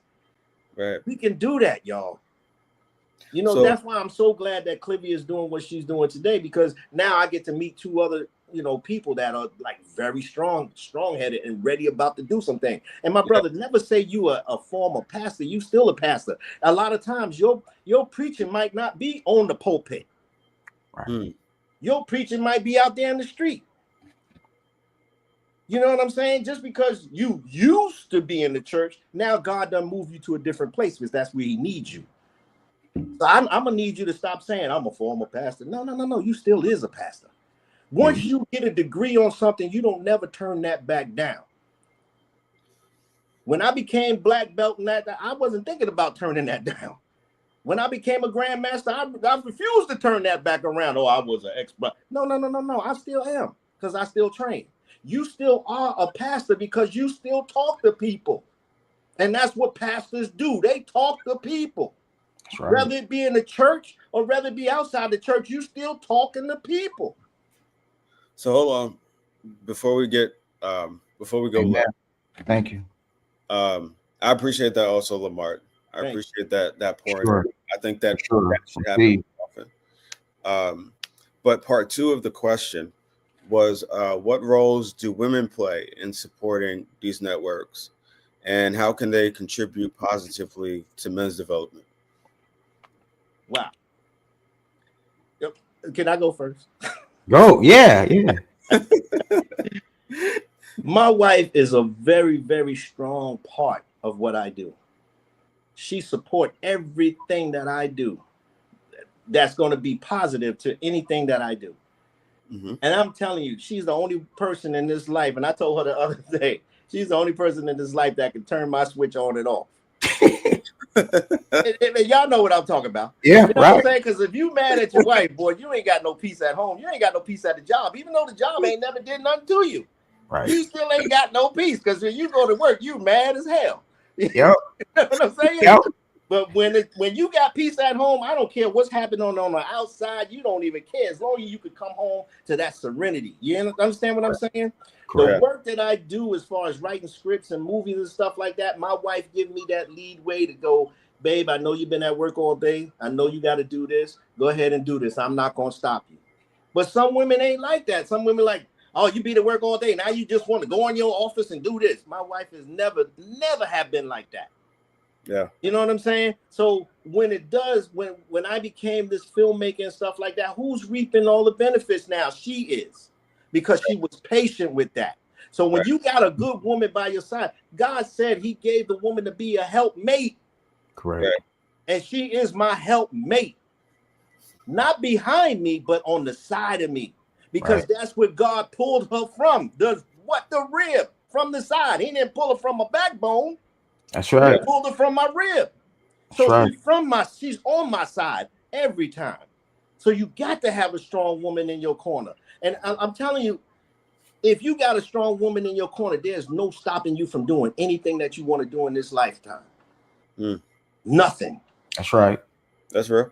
Right. We can do that, y'all. You know, that's why I'm so glad that Clivia is doing what she's doing today, because now I get to meet 2 other, you know, people that are like very strong-headed and ready about to do something. And my brother, never say you are a former pastor. You still a pastor. A lot of times your preaching might not be on the pulpit. Right. Your preaching might be out there in the street. You know what I'm saying? Just because you used to be in the church, now God done move you to a different place because that's where he needs you. So I'm gonna need you to stop saying I'm a former pastor. No. You still is a pastor. Once you get a degree on something, you don't never turn that back down. When I became black belt and that, I wasn't thinking about turning that down. When I became a grandmaster, I refused to turn that back around. Oh, I was an expert. No. I still am, because I still train. You still are a pastor because you still talk to people. And that's what pastors do. They talk to people. That's right. Whether it be in the church or whether it be outside the church, you still talking to people. So hold on. Before we go live. Thank you. I appreciate that also, Lamar. I appreciate that pouring. Sure. I think that should happen often. But part 2 of the question was, what roles do women play in supporting these networks, and how can they contribute positively to men's development? Wow. Can I go first? Go. Yeah. My wife is a very, very strong part of what I do. She supports everything that I do that's going to be positive to anything that I do. Mm-hmm. And I'm telling you, she's the only person in this life, and I told her the other day, she's the only person in this life that can turn my switch on and off. and y'all know what I'm talking about. Yeah, you know what I'm saying? Because if you mad at your wife, boy, you ain't got no peace at home. You ain't got no peace at the job, even though the job ain't never did nothing to you. Right. You still ain't got no peace, because when you go to work, you mad as hell. Yep. You know what I'm saying? Yep. But when you got peace at home, I don't care what's happening on the outside. You don't even care, as long as you could come home to that serenity. You understand what I'm saying? Correct. The work that I do as far as writing scripts and movies and stuff like that, my wife gives me that lead way to go, babe, I know you've been at work all day. I know you got to do this. Go ahead and do this. I'm not going to stop you. But some women ain't like that. Some women like, oh, you be to work all day. Now you just want to go in your office and do this. My wife has never have been like that. Yeah. You know what I'm saying? So when I became this filmmaker and stuff like that, who's reaping all the benefits now? She is, because she was patient with that. So when you got a good woman by your side, God said he gave the woman to be a helpmate. Correct. And she is my helpmate. Not behind me, but on the side of me. Because that's where God pulled her from. The rib, from the side. He didn't pull her from my backbone. That's right. He pulled her from my rib. So she's on my side every time. So you got to have a strong woman in your corner. And I'm telling you, if you got a strong woman in your corner, there's no stopping you from doing anything that you want to do in this lifetime. Nothing. That's right. That's real.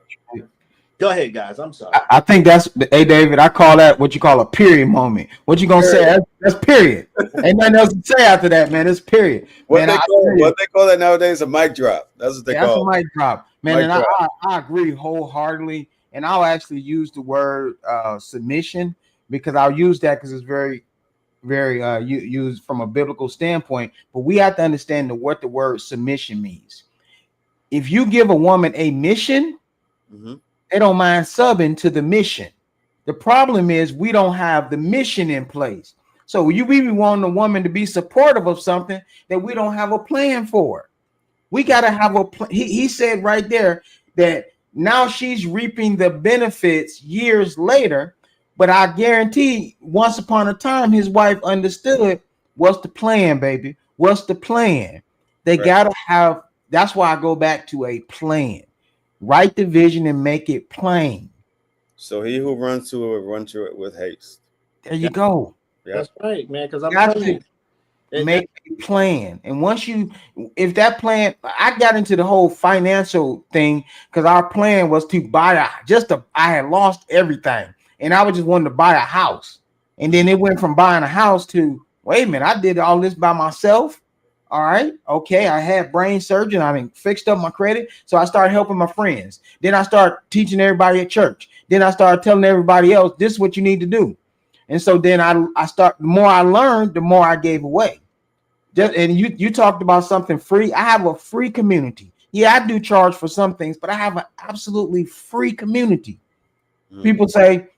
Go ahead, guys. I'm sorry. I think that's, hey David, I call that what you call a period moment. What you gonna say? That's period. Ain't nothing else to say after that, man. It's period. Man, I What they call that nowadays, a mic drop. That's what they yeah, that's a call it. mic drop, man. Mic And drop. I agree wholeheartedly. And I'll actually use the word submission, because I'll use that because it's very used from a biblical standpoint. But we have to understand what the word submission means. If you give a woman a mission, they don't mind subbing to the mission. The problem is we don't have the mission in place. So we want a woman to be supportive of something that we don't have a plan for. We got to have a plan. He said right there that now she's reaping the benefits years later, but I guarantee once upon a time his wife understood what's the plan, baby. What's the plan? They got to have, that's why I go back to a plan. Write the vision and make it plain. So he who runs to it, run to it with haste. There you go. That's right, man. Because I'm Got telling you, make a plan. And once you, if that plan, I got into the whole financial thing because our plan was to buy I had lost everything and I was just wanting to buy a house. And then it went from buying a house to, wait a minute, I did all this by myself. All right. Okay. I had brain surgery. I mean, fixed up my credit. So I started helping my friends. Then I started teaching everybody at church. Then I started telling everybody else, this is what you need to do. And so then the more I learned, the more I gave away. And you talked about something free. I have a free community. Yeah, I do charge for some things, but I have an absolutely free community. People say,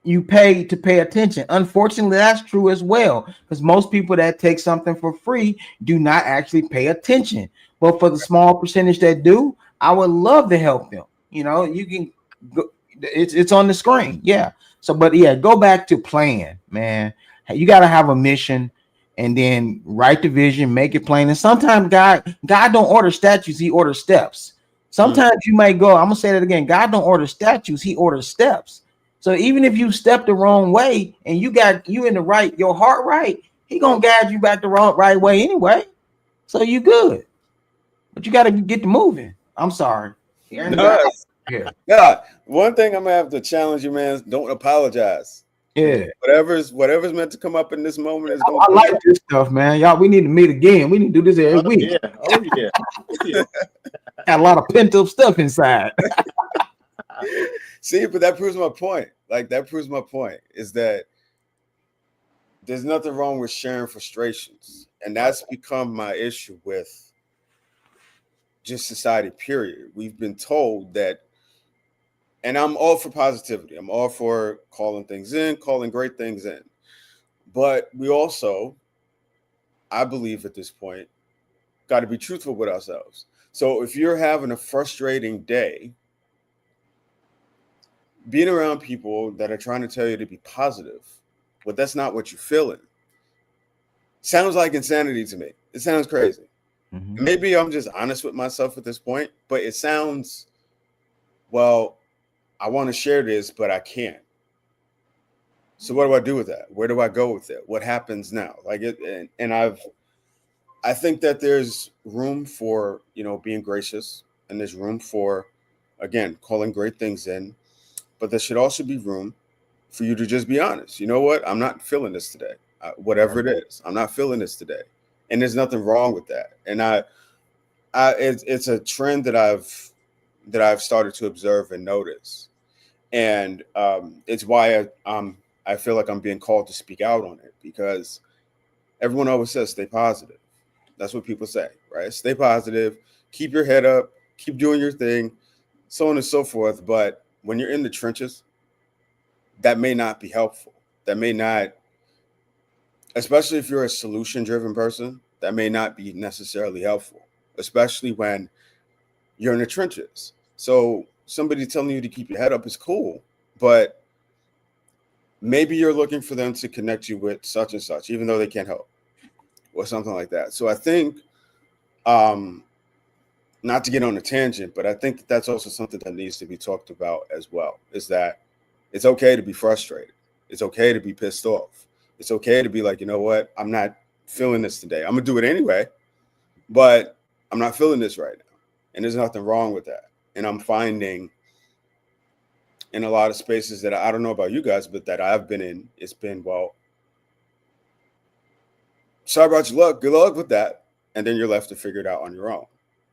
you pay to pay attention. Unfortunately, that's true as well, because most people that take something for free do not actually pay attention. But for the small percentage that do, I would love to help them. You know, you can go, it's on the screen. Yeah. So, but yeah, go back to plan, man. You got to have a mission and then write the vision, make it plain. And sometimes God don't order statues, he orders steps. Sometimes you might go, I'm gonna say that again. God don't order statues, he orders steps. So even if you step the wrong way and you in the right, your heart right, he gonna guide you back the right way anyway. So you good. But you gotta get to moving. I'm sorry. Yeah. One thing I'm gonna have to challenge you, man. Don't apologize. Yeah. Whatever's meant to come up in this moment is going. I like this stuff, man. Y'all, we need to meet again. We need to do this every week. Yeah. Oh yeah. Got a lot of pent up stuff inside. See, but that proves my point. Like that proves my point is that there's nothing wrong with sharing frustrations, and that's become my issue with just society. Period. We've been told that. And I'm all for positivity. I'm all for calling things in, calling great things in. But we also, I believe at this point, got to be truthful with ourselves. So if you're having a frustrating day, being around people that are trying to tell you to be positive, but that's not what you're feeling, sounds like insanity to me. It sounds crazy. Mm-hmm. Maybe I'm just honest with myself at this point, but it sounds, well, I want to share this, but I can't. So what do I do with that? Where do I go with it? What happens now? Like it, and I think that there's room for, being gracious, and there's room for, again, calling great things in, but there should also be room for you to just be honest. You know what? I'm not feeling this today. Whatever it is, I'm not feeling this today, and there's nothing wrong with that. And it's a trend that I've started to observe and notice. And it's why I feel like I'm being called to speak out on it, because everyone always says stay positive. That's what people say, right? Stay positive, keep your head up, keep doing your thing, so on and so forth. But when you're in the trenches, that may not be helpful. That may not, especially if you're a solution-driven person, that may not be necessarily helpful, especially when you're in the trenches. So somebody telling you to keep your head up is cool, but maybe you're looking for them to connect you with such and such, even though they can't help, or something like that. So I think, not to get on a tangent, but I think that's also something that needs to be talked about as well, is that it's okay to be frustrated. It's okay to be pissed off. It's okay to be like, you know what? I'm not feeling this today. I'm going to do it anyway, but I'm not feeling this right now. And there's nothing wrong with that. And I'm finding in a lot of spaces that I don't know about you guys, but that I've been in, it's been, well, sorry about your luck. Good luck with that. And then you're left to figure it out on your own.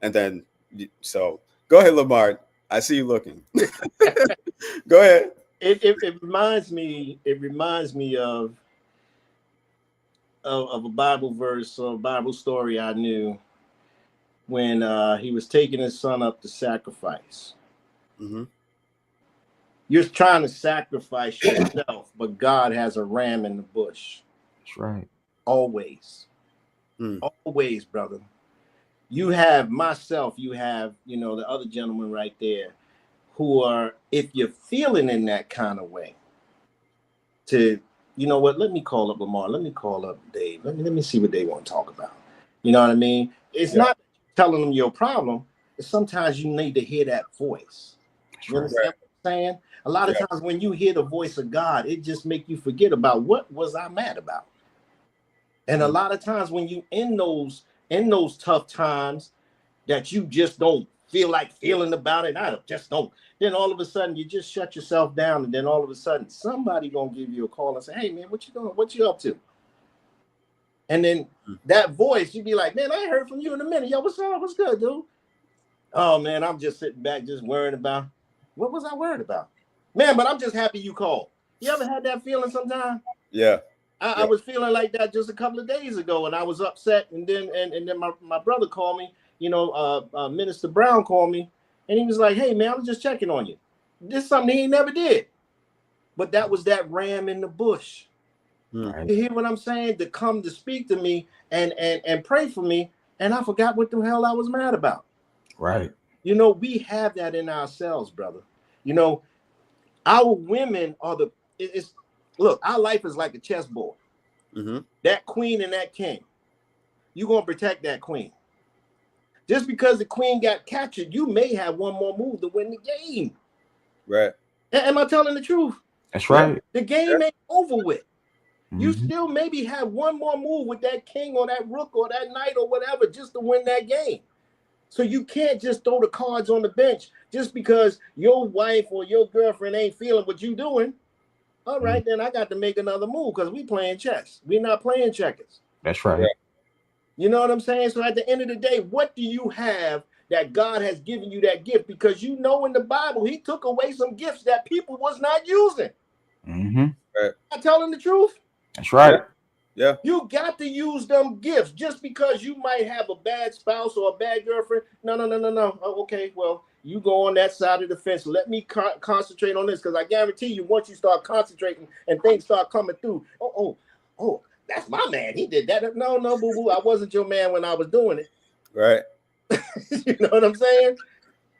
And then, so go ahead, Lamar. I see you looking. Go ahead. It reminds me. It reminds me of a Bible verse or Bible story I knew when he was taking his son up to sacrifice. Mm-hmm. You're trying to sacrifice yourself, but God has a ram in the bush. That's right. Always. Always, brother. You have myself, you have, the other gentleman right there who are, if you're feeling in that kind of way, to, you know what, let me call up Lamar, let me call up Dave, let me see what they want to talk about. You know what I mean? It's not telling them your problem, it's sometimes you need to hear that voice. You understand what I'm saying? A lot of times when you hear the voice of God, it just make you forget about what was I mad about. And a lot of times when you in those tough times that you just don't feel like feeling about it, I just don't. Then all of a sudden you just shut yourself down, and then all of a sudden somebody gonna give you a call and say, "Hey man, what you doing? What you up to?" And then that voice, you be like, "Man, I ain't heard from you in a minute. Yo, what's up? What's good, dude?" "Oh man, I'm just sitting back, just worrying about." What was I worried about? Man, but I'm just happy you called. You ever had that feeling sometime? Yeah. I was feeling like that just a couple of days ago, and I was upset. And then my brother called me, Minister Brown called me, and he was like, "Hey man, I was just checking on you. This is something he never did." But that was that ram in the bush. Right. You hear what I'm saying? To come to speak to me and pray for me, and I forgot what the hell I was mad about. Right. We have that in ourselves, brother. Our women are look, our life is like a chessboard. Mm-hmm. That queen and that king, you're going to protect that queen. Just because the queen got captured, you may have one more move to win the game. Right. Am I telling the truth? That's right. The game ain't over with. You still maybe have one more move with that king or that rook or that knight or whatever just to win that game. So you can't just throw the cards on the bench just because your wife or your girlfriend ain't feeling what you doing. All right, then I got to make another move because we playing chess. We're not playing checkers. That's right. You know what I'm saying? So at the end of the day, what do you have that God has given you that gift? Because in the Bible, he took away some gifts that people was not using. Right. Not telling the truth. That's right. Yeah. You got to use them gifts just because you might have a bad spouse or a bad girlfriend. No. Oh, okay, well, you go on that side of the fence. Let me concentrate on this because I guarantee you once you start concentrating and things start coming through, oh, that's my man. He did that. No, boo-boo. I wasn't your man when I was doing it. Right. You know what I'm saying?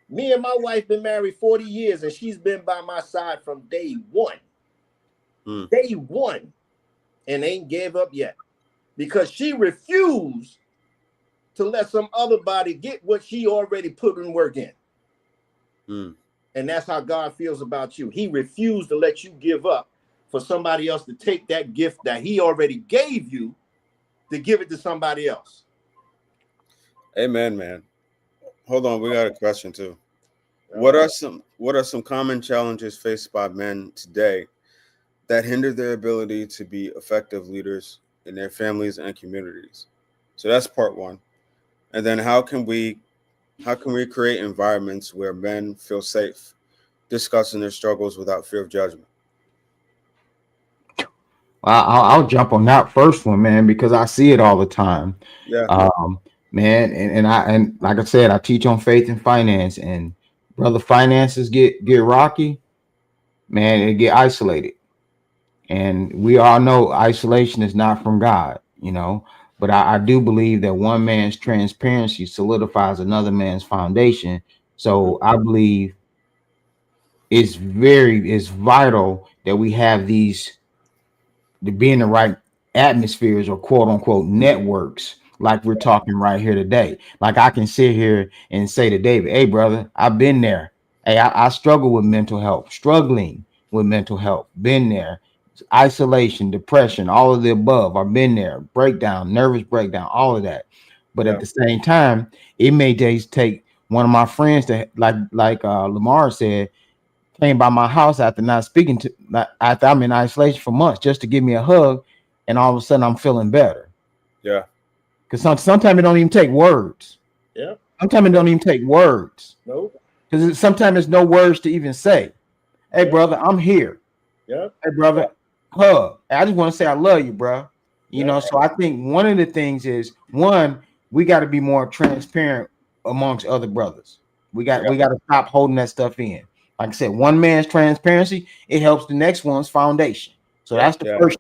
Me and my wife been married 40 years and she's been by my side from day one. Day one. And ain't gave up yet because she refused to let some other body get what she already put in work in. And that's how God feels about you. He refused to let you give up for somebody else to take that gift that he already gave you to give it to somebody else. Amen, man. Hold on, we got a question too. What are some common challenges faced by men today that hinder their ability to be effective leaders in their families and communities? So that's part one. And then how can we create environments where men feel safe discussing their struggles without fear of judgment? I'll jump on that first one, man, because I see it all the time. Yeah. Man, and like I said, I teach on faith and finance, and brother, finances get rocky, man, it get isolated. And we all know isolation is not from God, but I do believe that one man's transparency solidifies another man's foundation. So I believe it's vital that we have to be in the right atmospheres or quote unquote networks, like we're talking right here today. Like I can sit here and say to David, "Hey brother, I've been there. Hey, I struggle with mental health, struggling with mental health, been there, isolation, depression, all of the above. I've been there, breakdown, nervous breakdown, all of that. But at the same time, it may just take One of my friends that like Lamar said came by my house after not speaking to after I'm in isolation for months just to give me a hug, and all of a sudden I'm feeling better. Yeah. Because sometimes it don't even take words. Yeah. Sometimes it don't even take words. Nope. Because sometimes there's no words to even say. Hey, Yeah. brother, I'm here. Yeah. Hey, brother, hug. I just want to say I love you, bro. You Yeah. know, so I think one of the things is one, we got to be more transparent amongst other brothers. We got to stop holding that stuff in. Like I said, one man's transparency, it helps the next one's foundation. So Yeah. that's the first.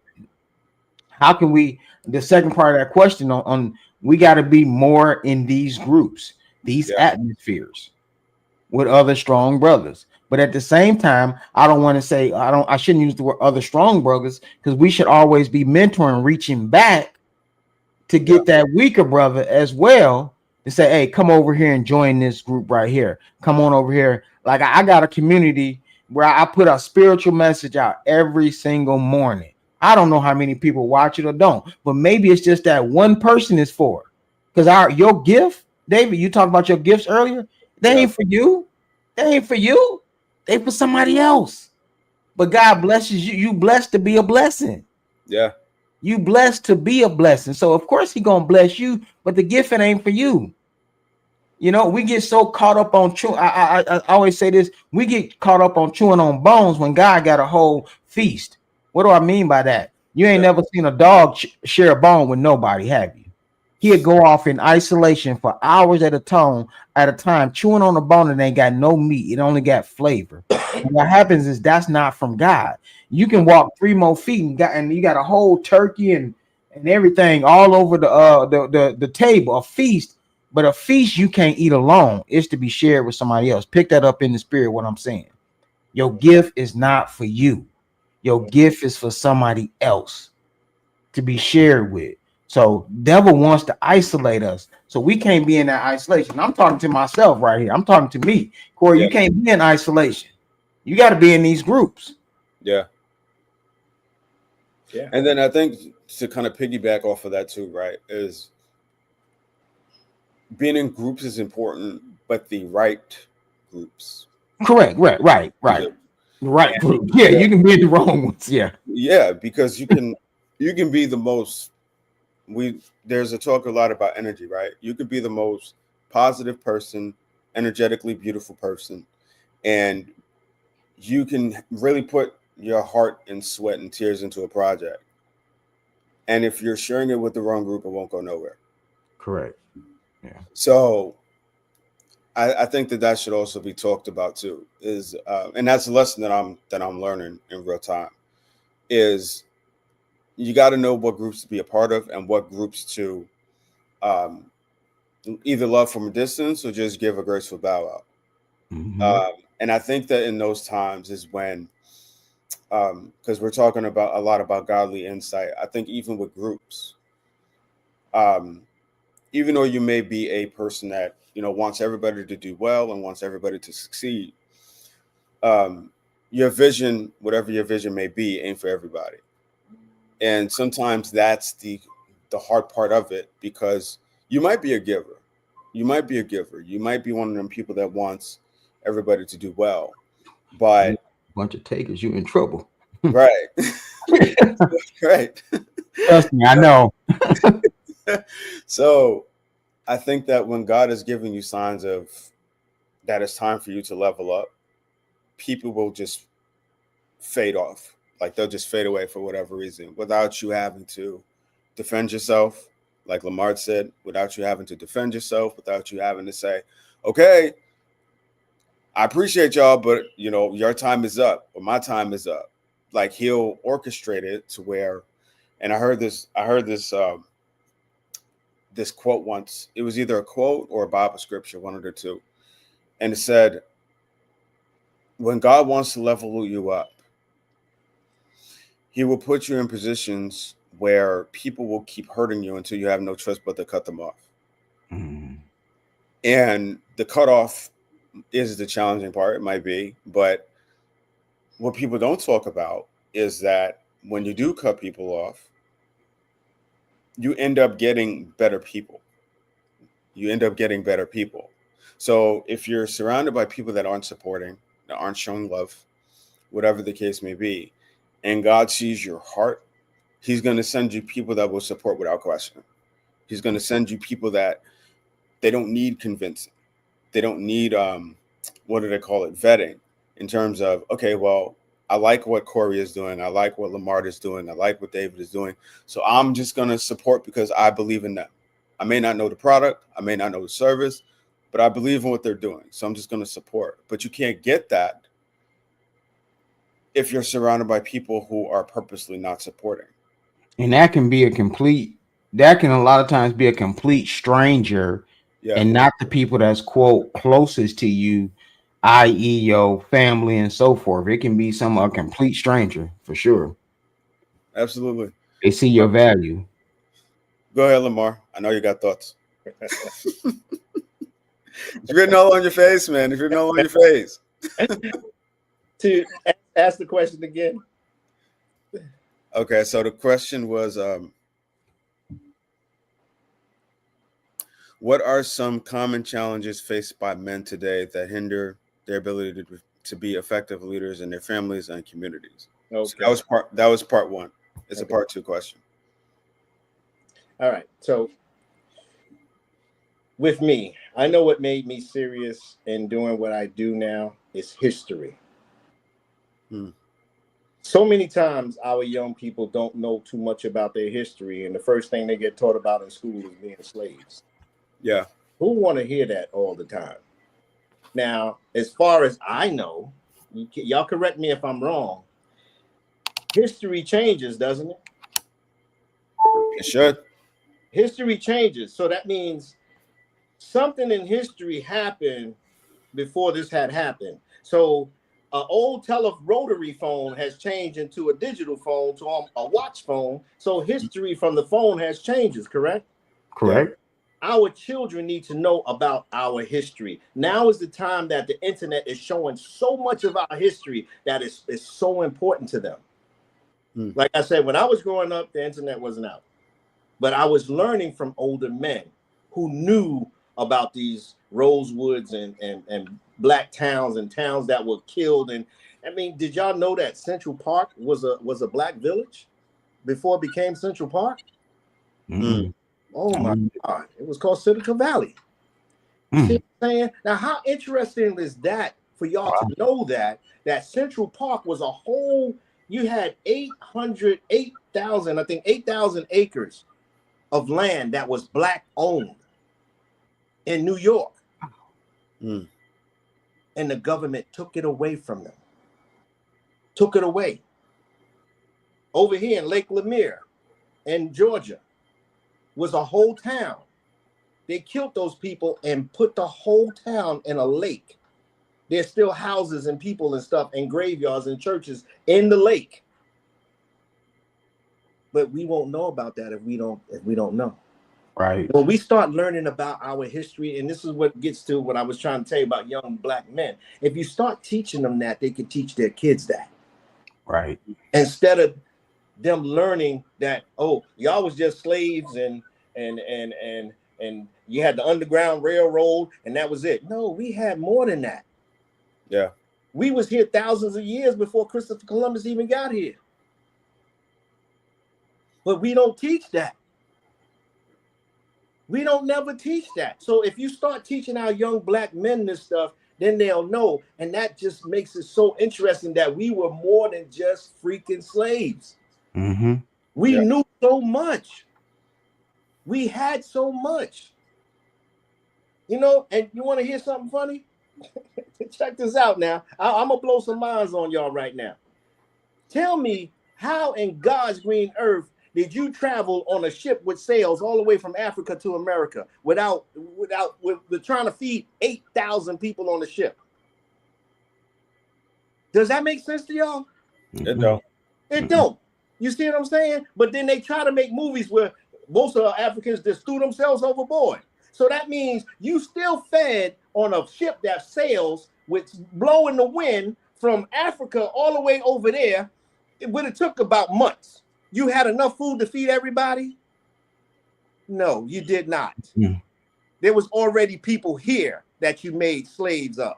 How can we, the second part of that question on we got to be more in these groups, these Yeah. atmospheres with other strong brothers. But at the same time, I don't want to say I shouldn't use the word other strong brothers, because we should always be mentoring, reaching back to Yeah. get that weaker brother as well to say, hey, come over here and join this group right here. Come on over here. Like I got a community where I put a spiritual message out every single morning. I don't know how many people watch it or don't, but maybe it's just that one person is for. Because your gift, David, you talked about your gifts earlier. They Yeah. ain't for you. They ain't for you. They for somebody else. But God blesses you. You blessed to be a blessing. Yeah. You blessed to be a blessing. So of course he gonna bless you, but the gift it ain't for you. You know, we get so caught up on chewing. I always say this: we get caught up on chewing on bones when God got a whole feast. What do I mean by that? You ain't Yeah. never seen a dog share a bone with nobody, have you? He'd go off in isolation for hours at a time, chewing on a bone and ain't got no meat. It only got flavor. And what happens is that's not from God. You can walk 3 more feet and you got a whole turkey and everything all over the table, a feast. But a feast you can't eat alone. It's to be shared with somebody else. Pick that up in the spirit. What I'm saying. Your gift is not for you. Your gift is for somebody else to be shared with. So devil wants to isolate us. So we can't be in that isolation. I'm talking to myself right here. I'm talking to me. Corey, Yeah. you can't be in isolation. You got to be in these groups. Yeah. Yeah. And then I think to kind of piggyback off of that too, right, is being in groups is important, but the right groups. Correct. Right. Too. The right And group. Yeah, you can be in the wrong ones. Yeah. yeah, because you can be the most there's a talk a lot about energy, right? You could be the most positive person, energetically beautiful person, and you can really put your heart and sweat and tears into a project. And if you're sharing it with the wrong group, it won't go nowhere. Correct. Yeah. So I think that should also be talked about too. Is and that's a lesson that I'm learning in real time. Is you got to know what groups to be a part of and what groups to um, either love from a distance or just give a graceful bow out. Mm-hmm. And I think that in those times is when, because we're talking about a lot about godly insight. I think even with groups, um, even though you may be a person that wants everybody to do well and wants everybody to succeed, um, your vision, whatever your vision may be, ain't for everybody. And sometimes that's the hard part of it, because you might be a giver. You might be a giver. You might be one of them people that wants everybody to do well. You But bunch of takers, you in trouble. right. Right. Trust me, I know. So I think that when God is giving you signs of that it's time for you to level up, people will just fade off. Like they'll just fade away for whatever reason without you having to defend yourself. Like Lamar said, without you having to defend yourself, without you having to say, okay, I appreciate y'all, but your time is up or my time is up. Like he'll orchestrate it to where, and I heard this quote once. It was either a quote or a Bible scripture, one of the two. And it said, when God wants to level you up, he will put you in positions where people will keep hurting you until you have no choice but to cut them off. Mm. And the cutoff is the challenging part, it might be. But what people don't talk about is that when you do cut people off, you end up getting better people. You end up getting better people. So if you're surrounded by people that aren't supporting, that aren't showing love, whatever the case may be, and God sees your heart, he's going to send you people that will support without question. He's going to send you people that they don't need convincing. They don't need, what do they call it, vetting, in terms of, okay, well, I like what Corey is doing. I like what Lamar is doing. I like what David is doing. So I'm just going to support because I believe in them. I may not know the product. I may not know the service, but I believe in what they're doing. So I'm just going to support. But you can't get that if you're surrounded by people who are purposely not supporting. And that can be that can a lot of times be a complete stranger, Yeah, and not the people that's quote closest to you, i.e. your family and so forth. It can be a complete stranger for sure. absolutely. They see your value. Go ahead, Lamar. I know you got thoughts. It's written all on your face, man. It's written all on your face. To ask the question again. Okay, so the question was, what are some common challenges faced by men today that hinder their ability to be effective leaders in their families and communities? Okay. So that was part one. It's Okay. a part two question. All right. So with me, I know what made me serious in doing what I do now is history. So many times our young people don't know too much about their history, and the first thing they get taught about in school is being slaves. Yeah. Who want to hear that all the time? Now, as far as I know, y'all correct me if I'm wrong, history changes, doesn't it? It should. History changes. So that means something in history happened before this had happened. So an old rotary phone has changed into a digital phone to a watch phone. So history from the phone has changes, correct? Correct. Our children need to know about our history. Now is the time that the internet is showing so much of our history that is so important to them. Like I said, when I was growing up, the internet wasn't out. But I was learning from older men who knew about these Rosewoods and black towns and towns that were killed. And I mean, did y'all know that Central Park was a black village before it became Central Park? Oh my God. It was called Silicon Valley. You see what I'm saying? Now, how interesting is that for y'all to know that Central Park was a whole, you had 8,000 acres of land that was black owned in New York. And the government took it away from them. Took it away. Over here in Lake Lemire in Georgia was a whole town. They killed those people and put the whole town in a lake. There's still houses and people and stuff and graveyards and churches in the lake. But we won't know about that if we don't know. Right. When we start learning about our history, and this is what gets to what I was trying to tell you about young black men. If you start teaching them that, they can teach their kids that. Right. Instead of them learning that, oh, y'all was just slaves and you had the Underground Railroad and that was it. No, we had more than that. Yeah. We was here thousands of years before Christopher Columbus even got here. But we don't teach that. We don't never teach that. So if you start teaching our young black men this stuff, then they'll know. And that just makes it so interesting that we were more than just freaking slaves. We knew so much. We had so much. You know, and you want to hear something funny? Check this out now. I'm going to blow some minds on y'all right now. Tell me, how in God's green earth did you travel on a ship with sails all the way from Africa to America with trying to feed 8,000 people on the ship? Does that make sense to y'all? It don't. It don't. You see what I'm saying? But then they try to make movies where most of the Africans just threw themselves overboard. So that means you still fed on a ship that sails with blowing the wind from Africa all the way over there. But it took about months. You had enough food to feed everybody? No, you did not. There was already people here that you made slaves of.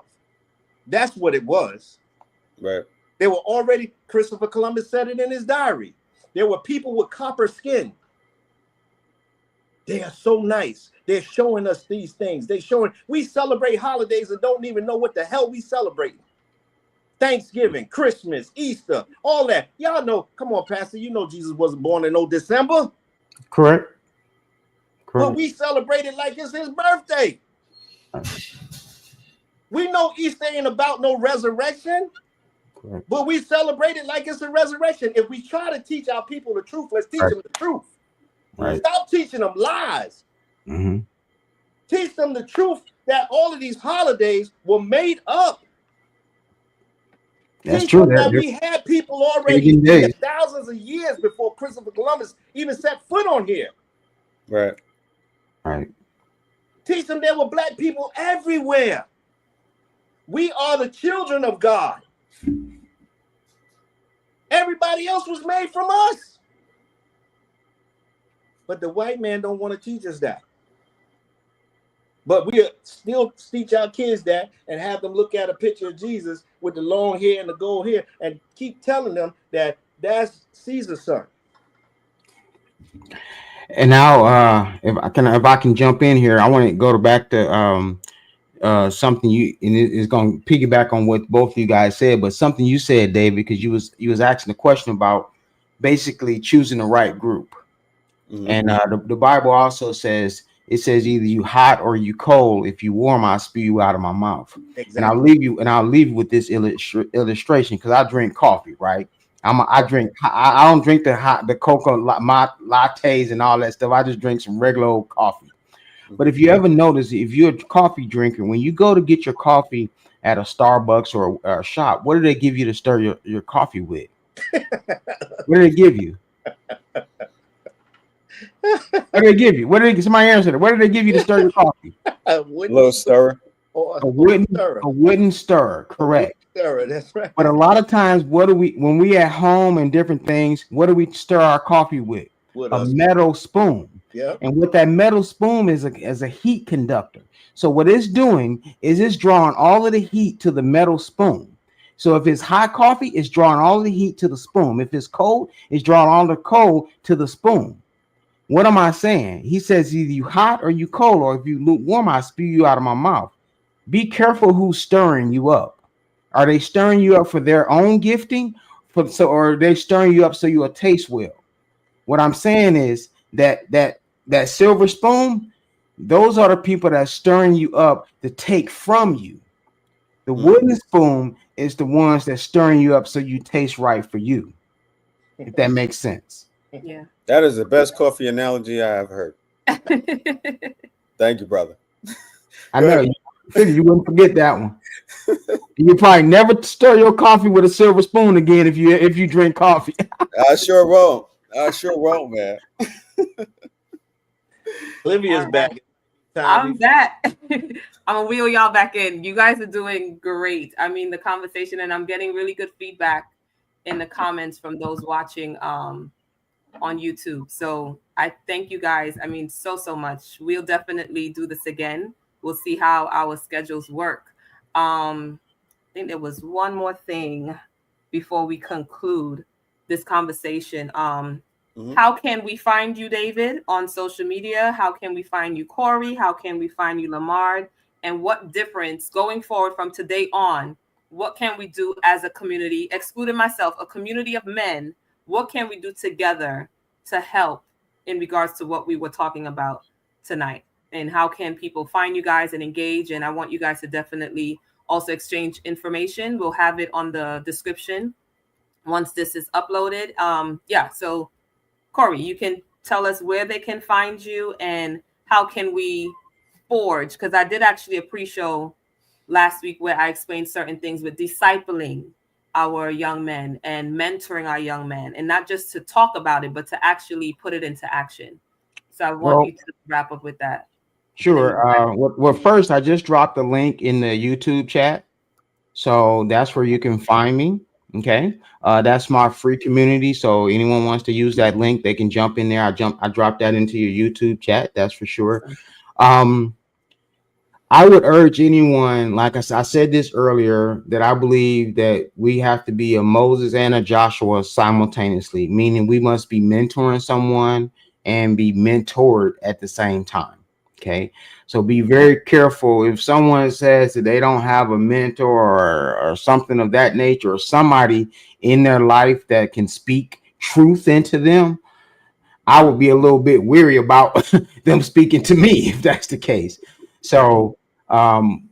That's what it was. Right. They were already, Christopher Columbus said it in his diary. There were people with copper skin. They are so nice. They're showing us these things. We celebrate holidays and don't even know what the hell we celebrate. Thanksgiving, Christmas, Easter, all that. Y'all know, come on, Pastor, you know Jesus wasn't born in no December. Correct. But we celebrate it like it's his birthday. We know Easter ain't about no resurrection. Correct. But we celebrate it like it's a resurrection. If we try to teach our people the truth, let's teach them the truth. Right. Stop teaching them lies. Mm-hmm. Teach them the truth that all of these holidays were made up. That's true. That we had people already here thousands of years before Christopher Columbus even set foot on here. Right. Right. Teach them there were black people everywhere. We are the children of God. Everybody else was made from us. But the white man don't want to teach us that. But we still teach our kids that and have them look at a picture of Jesus with the long hair and the gold hair and keep telling them that that's Caesar's son. And now, if I can jump in here, I want to go back to something and it is going to piggyback on what both of you guys said, but something you said, David, because you was asking a question about basically choosing the right group. Mm-hmm. And the Bible also says, it says either you hot or you cold. If you warm, I'll spew you out of my mouth. Exactly. And I'll leave you with this illustration because I drink coffee, right? I don't drink the cocoa lattes and all that stuff. I just drink some regular old coffee. But if you ever notice, if you're a coffee drinker, when you go to get your coffee at a Starbucks or a shop, what do they give you to stir your coffee with? What do they give you? What do they give you? Somebody answer that? What do they give you to stir your coffee? A little stirrer. A wooden stirrer, correct. Stirrer, that's right. But a lot of times, when we at home and different things, what do we stir our coffee with? A metal spoon. Yeah. And what that metal spoon is a heat conductor. So what it's doing is it's drawing all of the heat to the metal spoon. So if it's hot coffee, it's drawing all of the heat to the spoon. If it's cold, it's drawing all the cold to the spoon. What am I saying? He says either you hot or you cold, or if you lukewarm, I spew you out of my mouth. Be careful who's stirring you up. Are they stirring you up for their own gifting, or are they stirring you up so you'll taste well? What I'm saying is that silver spoon, those are the people that are stirring you up to take from you. The wooden spoon is the ones that stirring you up so you taste right for you. If that makes sense. Yeah. That is the best coffee analogy I have heard. Thank you, brother. I know you wouldn't forget that one. You probably never stir your coffee with a silver spoon again if you drink coffee. I sure won't. Man. Olivia's back. I'm back. I'm gonna wheel y'all back in. You guys are doing great. I mean, the conversation, and I'm getting really good feedback in the comments from those watching on YouTube. So I thank you guys. I mean, so much. We'll definitely do this again. We'll see how our schedules work. I think there was one more thing before we conclude this conversation. How can we find you, David, on social media? How can we find you, Corey? How can we find you, Lamar? And what difference going forward from today on? What can we do as a community, excluding myself, a community of men? What can we do together to help in regards to what we were talking about tonight? And how can people find you guys and engage? And I want you guys to definitely also exchange information. We'll have it on the description once this is uploaded. So Corey, you can tell us where they can find you and how can we forge, because I did actually a pre-show last week where I explained certain things with discipling our young men and mentoring our young men, and not just to talk about it, but to actually put it into action. So I want you to wrap up with that. Sure. Well, first, I just dropped the link in the YouTube chat. So that's where you can find me. Okay. That's my free community. So anyone wants to use that link, they can jump in there. I dropped that into your YouTube chat. That's for sure. I would urge anyone, like I said this earlier, that I believe that we have to be a Moses and a Joshua simultaneously, meaning we must be mentoring someone and be mentored at the same time. Okay. So be very careful if someone says that they don't have a mentor or something of that nature, or somebody in their life that can speak truth into them. I would be a little bit weary about them speaking to me if that's the case. So, um,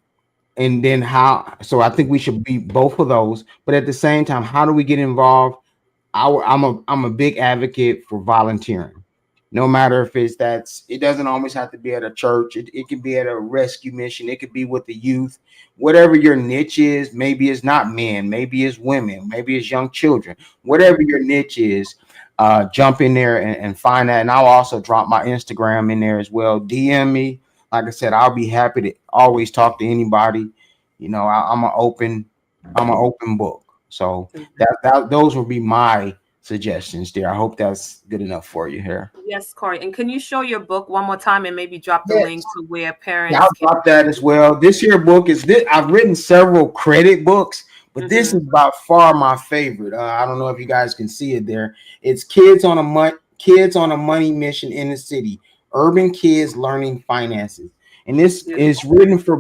and then how? So I think we should be both of those. But at the same time, how do we get involved? I'm a big advocate for volunteering. No matter if it doesn't always have to be at a church. It can be at a rescue mission. It could be with the youth, whatever your niche is. Maybe it's not men, maybe it's women, maybe it's young children, whatever your niche is. Jump in there and find that. And I'll also drop my Instagram in there as well. DM me. Like I said, I'll be happy to always talk to anybody. I'm an open book. So those would be my suggestions there. I hope that's good enough for you here. Yes, Corey. And can you show your book one more time and maybe drop the link Yes. to where Yeah, I'll parents can? drop that as well. This here book is this. I've written several credit books, but this is by far my favorite. I don't know if you guys can see it there. It's Kids on a Money Mission in the City, Urban Kids Learning Finances. And this is written for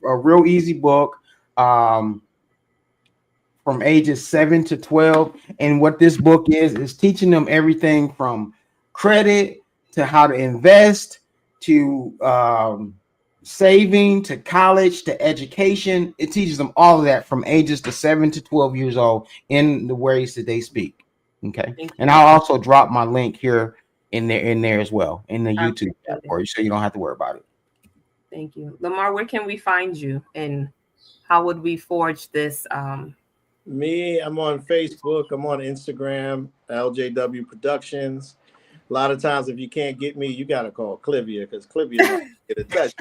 a real easy book. Um, from ages 7 to 12. And what this book is teaching them everything from credit to how to invest to saving to college to education. It teaches them all of that from ages to 7 to 12 years old in the ways that they speak. Okay. And I'll also drop my link here in there as well in the YouTube chat for you, so you don't have to worry about it. Thank you. Lamar, where can we find you and how would we forge this? Me, I'm on Facebook. I'm on Instagram, LJW Productions. A lot of times, if you can't get me, you got to call Clivia because Clivia knows get in touch.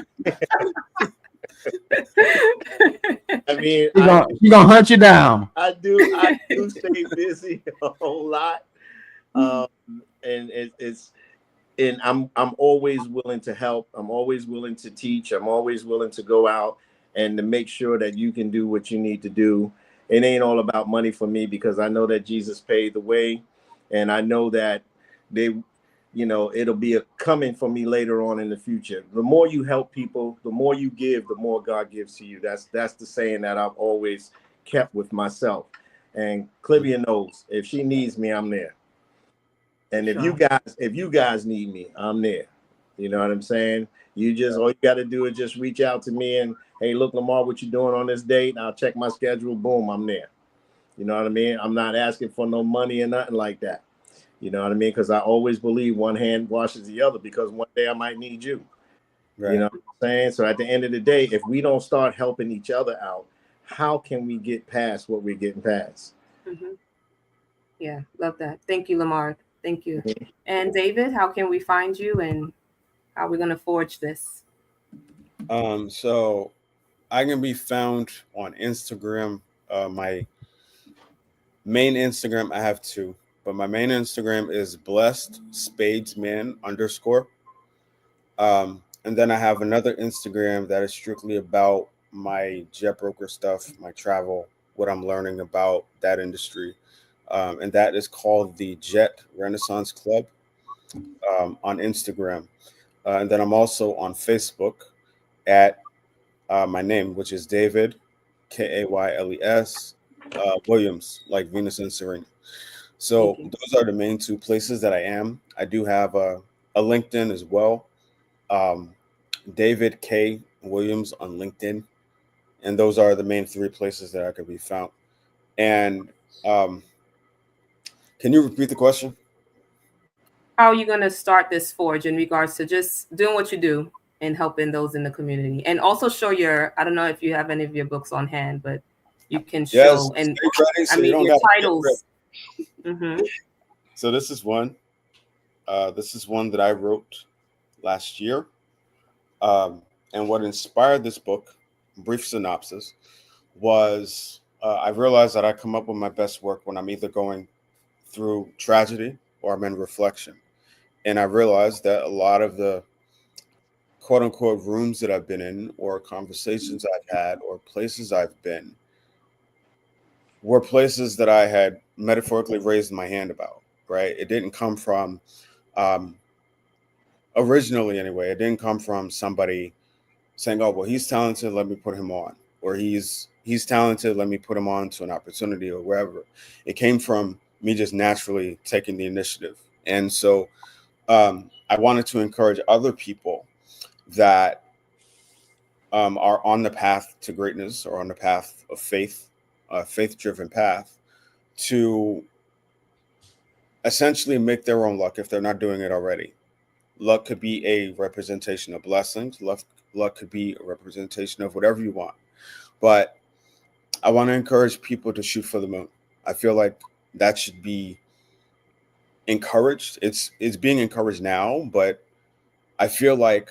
I mean, she's gonna hunt you down. I do stay busy a whole lot, and I'm always willing to help. I'm always willing to teach. I'm always willing to go out and to make sure that you can do what you need to do. It ain't all about money for me because I know that Jesus paid the way, and I know that it'll be a coming for me later on in the future. The more you help people, the more you give, the more God gives to you. That's the saying that I've always kept with myself. And Clivia knows if she needs me, I'm there. And if you guys need me, I'm there. You know what I'm saying? All you got to do is just reach out to me and, hey, look, Lamar, what you doing on this date? I'll check my schedule. Boom, I'm there. You know what I mean? I'm not asking for no money or nothing like that. You know what I mean? Because I always believe one hand washes the other because one day I might need you. Right. You know what I'm saying? So at the end of the day, if we don't start helping each other out, how can we get past what we're getting past? Yeah, love that. Thank you, Lamar. Thank you. And David, how can we find you and how are we going to forge this? So I can be found on Instagram. My main Instagram, I have two, but my main Instagram is blessed_spadesman_. And then I have another Instagram that is strictly about my jet broker stuff, my travel, what I'm learning about that industry. And that is called the Jet Renaissance Club on Instagram. And then I'm also on Facebook at my name, which is David, Kayles, Williams, like Venus and Serena. So those are the main two places that I am. I do have a LinkedIn as well. David K. Williams on LinkedIn. And those are the main three places that I could be found. And can you repeat the question? How are you going to start this forge in regards to just doing what you do and helping those in the community? And also show I don't know if you have any of your books on hand, but you can show. And your titles. So this is one. This is one that I wrote last year. And what inspired this book, brief synopsis, was I realized that I come up with my best work when I'm either going through tragedy or I'm in reflection. And I realized that a lot of the quote unquote rooms that I've been in, or conversations I've had, or places I've been, were places that I had metaphorically raised my hand about, right? It didn't come from, um, originally anyway, it didn't come from somebody saying, "Oh, well, he's talented, let me put him on," or he's talented, let me put him on to an opportunity or wherever. It came from me just naturally taking the initiative. And so I wanted to encourage other people that are on the path to greatness, or on the path of faith, faith-driven path, to essentially make their own luck if they're not doing it already. Luck could be a representation of blessings. Luck could be a representation of whatever you want. But I want to encourage people to shoot for the moon. I feel like that should be encouraged. It's being encouraged now, but I feel like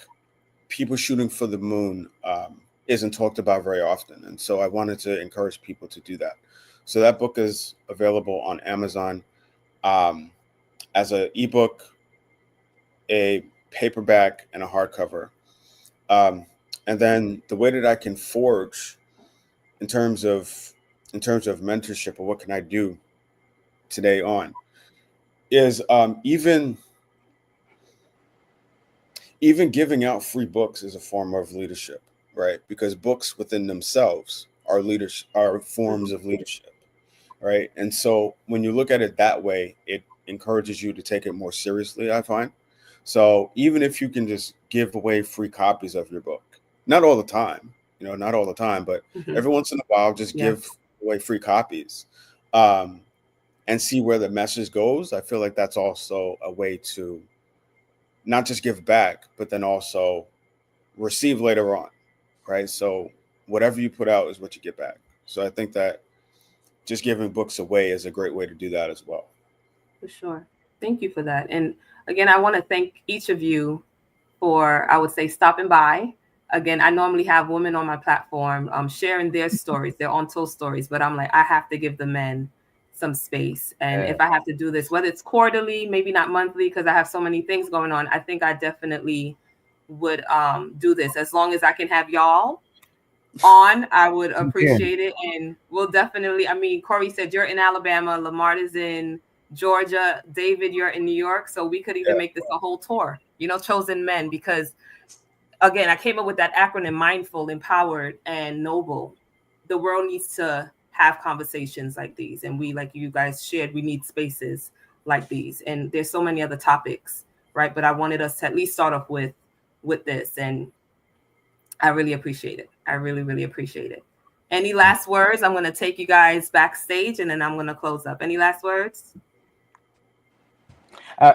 people shooting for the moon isn't talked about very often, and so I wanted to encourage people to do that. So that book is available on Amazon um, as an ebook, a paperback, and a hardcover. Um, and then the way that I can forge in terms of mentorship, or what can I do today on, is even giving out free books is a form of leadership, right? Because books within themselves are leaders, are forms of leadership, right? And so when you look at it that way, it encourages you to take it more seriously, I find. So even if you can just give away free copies of your book, not all the time, not all the time, but Mhm. every once in a while, just Yeah, give away free copies, um, and see where the message goes. I feel like that's also a way to not just give back, but then also receive later on, right? So whatever you put out is what you get back. So I think that just giving books away is a great way to do that as well. for sure. Thank you for that. And again, I want to thank each of you for, I would say, stopping by. Again, I normally have women on my platform sharing their stories, their untold stories, but I'm like, I have to give the men some space. And Yeah. if I have to do this, whether it's quarterly, maybe not monthly, because I have so many things going on, I think I definitely would do this. As long as I can have y'all on, I would Yeah. appreciate it. And we'll definitely, I mean, Corey said you're in Alabama, Lamar is in Georgia, David, you're in New York. So we could even Yeah, make this a whole tour, chosen men, because again, I came up with that acronym: Mindful, Empowered, and Noble. The world needs to have conversations like these. And we, like you guys shared, we need spaces like these. And there's so many other topics, right? But I wanted us to at least start off with this. And I really appreciate it. I really, really appreciate it. Any last words? I'm going to take you guys backstage and then I'm going to close up. Any last words?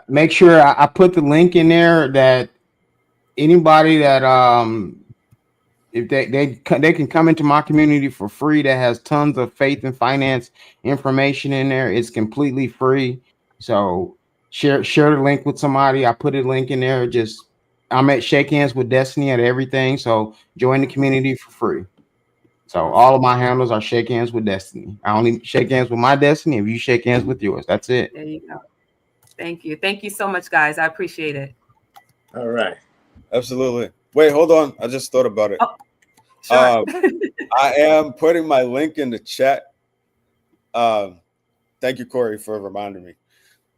Make sure I put the link in there that anybody that if they can come into my community for free, that has tons of faith and finance information in there. It's completely free. So share the link with somebody. I put a link in there. Just I'm at Shake Hands with Destiny at everything. So join the community for free. So all of Awesome. my handles are Shake Hands with Destiny. I only shake hands with my destiny if you shake hands with yours. That's it. There you go. Thank you. Thank you so much, guys. I appreciate it. All right. absolutely. Wait, hold on. I just thought about it. Oh, sure. Um, I am putting my link in the chat. Um, Thank you, Corey, for reminding me.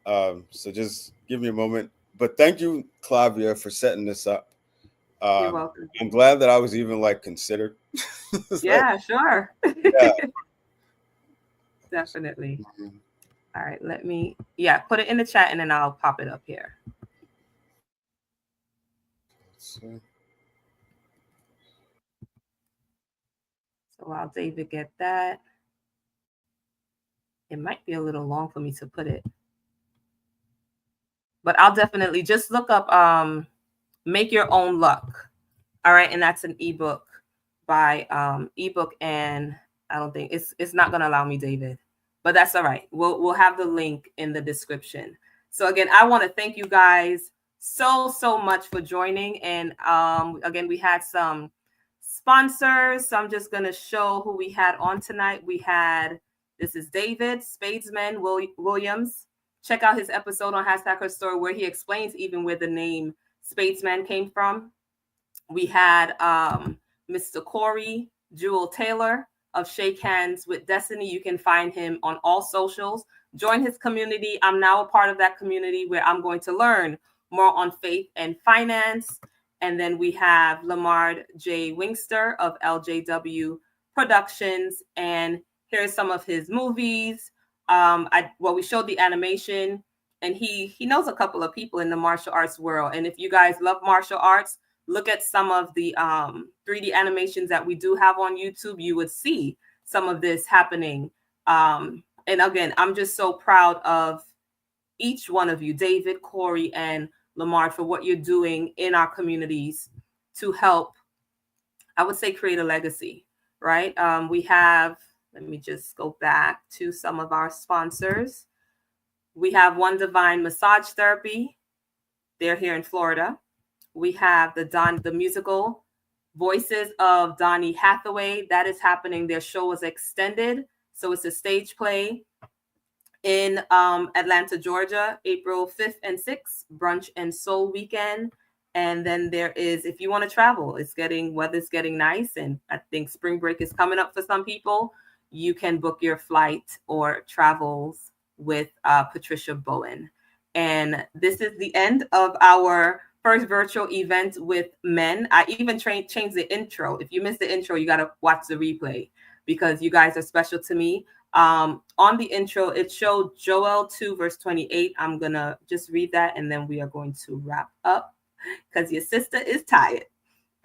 So just give me a moment. But thank you, Clavia, for setting this up. You're Um, welcome. I'm glad that I was even considered. It's like, Yeah, sure. yeah. Definitely. All right. Put it in the chat and then I'll pop it up here. So, So while David get that, it might be a little long for me to put it, but I'll definitely just look up Make Your Own Luck. All right, and that's an ebook by ebook, and I don't think it's not gonna allow me, David, but that's all right. We'll have the link in the description. So again, I want to thank you guys so much for joining. And again, we had some sponsors, so I'm just gonna show who we had on tonight. This is David Spadesman Williams. Check out his episode on #HerStory where he explains even where the name Spadesman came from. We had Mr. Corey Jewel Taylor of Shake Hands with Destiny. You can find him on all socials. Join his community. I'm now a part of that community where I'm going to learn more on faith and finance. And then we have Lamard J. Wingster of LJW Productions. And here's some of his movies. We showed the animation, and he knows a couple of people in the martial arts world. And if you guys love martial arts, look at some of the 3D animations that we do have on YouTube. You would see some of this happening. And again, I'm just so proud of each one of you, David, Corey, and Lamar, for what you're doing in our communities to help, I would say, create a legacy, right? We have, let me just go back to some of our sponsors. We have One Divine Massage Therapy. They're here in Florida. We have the musical Voices of Donny Hathaway. That is happening. Their show was extended. So it's a stage play in Atlanta, Georgia, April 5th and 6th, Brunch and Soul Weekend. And then there is, if you want to travel, weather's getting nice. And I think spring break is coming up for some people. You can book your flight or travels with Patricia Bowen. And this is the end of our first virtual event with men. I even changed the intro. If you missed the intro, you got to watch the replay because you guys are special to me. On the intro, it showed Joel 2 verse 28. I'm going to just read that and then we are going to wrap up because your sister is tired.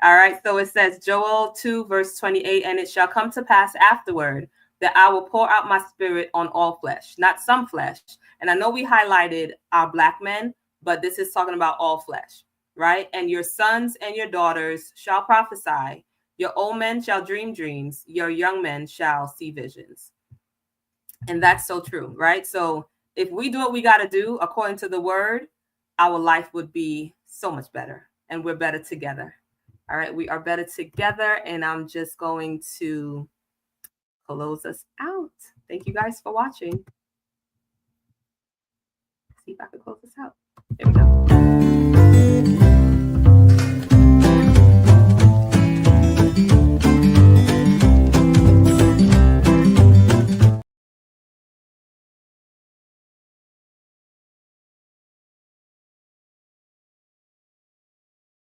All right. So it says Joel 2 verse 28, and it shall come to pass afterward that I will pour out my spirit on all flesh, not some flesh. And I know we highlighted our Black men, but this is talking about all flesh, right? And your sons and your daughters shall prophesy. Your old men shall dream dreams. Your young men shall see visions. And that's so true, right? So if we do what we got to do according to the word, our life would be so much better. And we're better together. All right. We are better together. And I'm just going to close us out. Thank you guys for watching. See if I can close this out. There we go.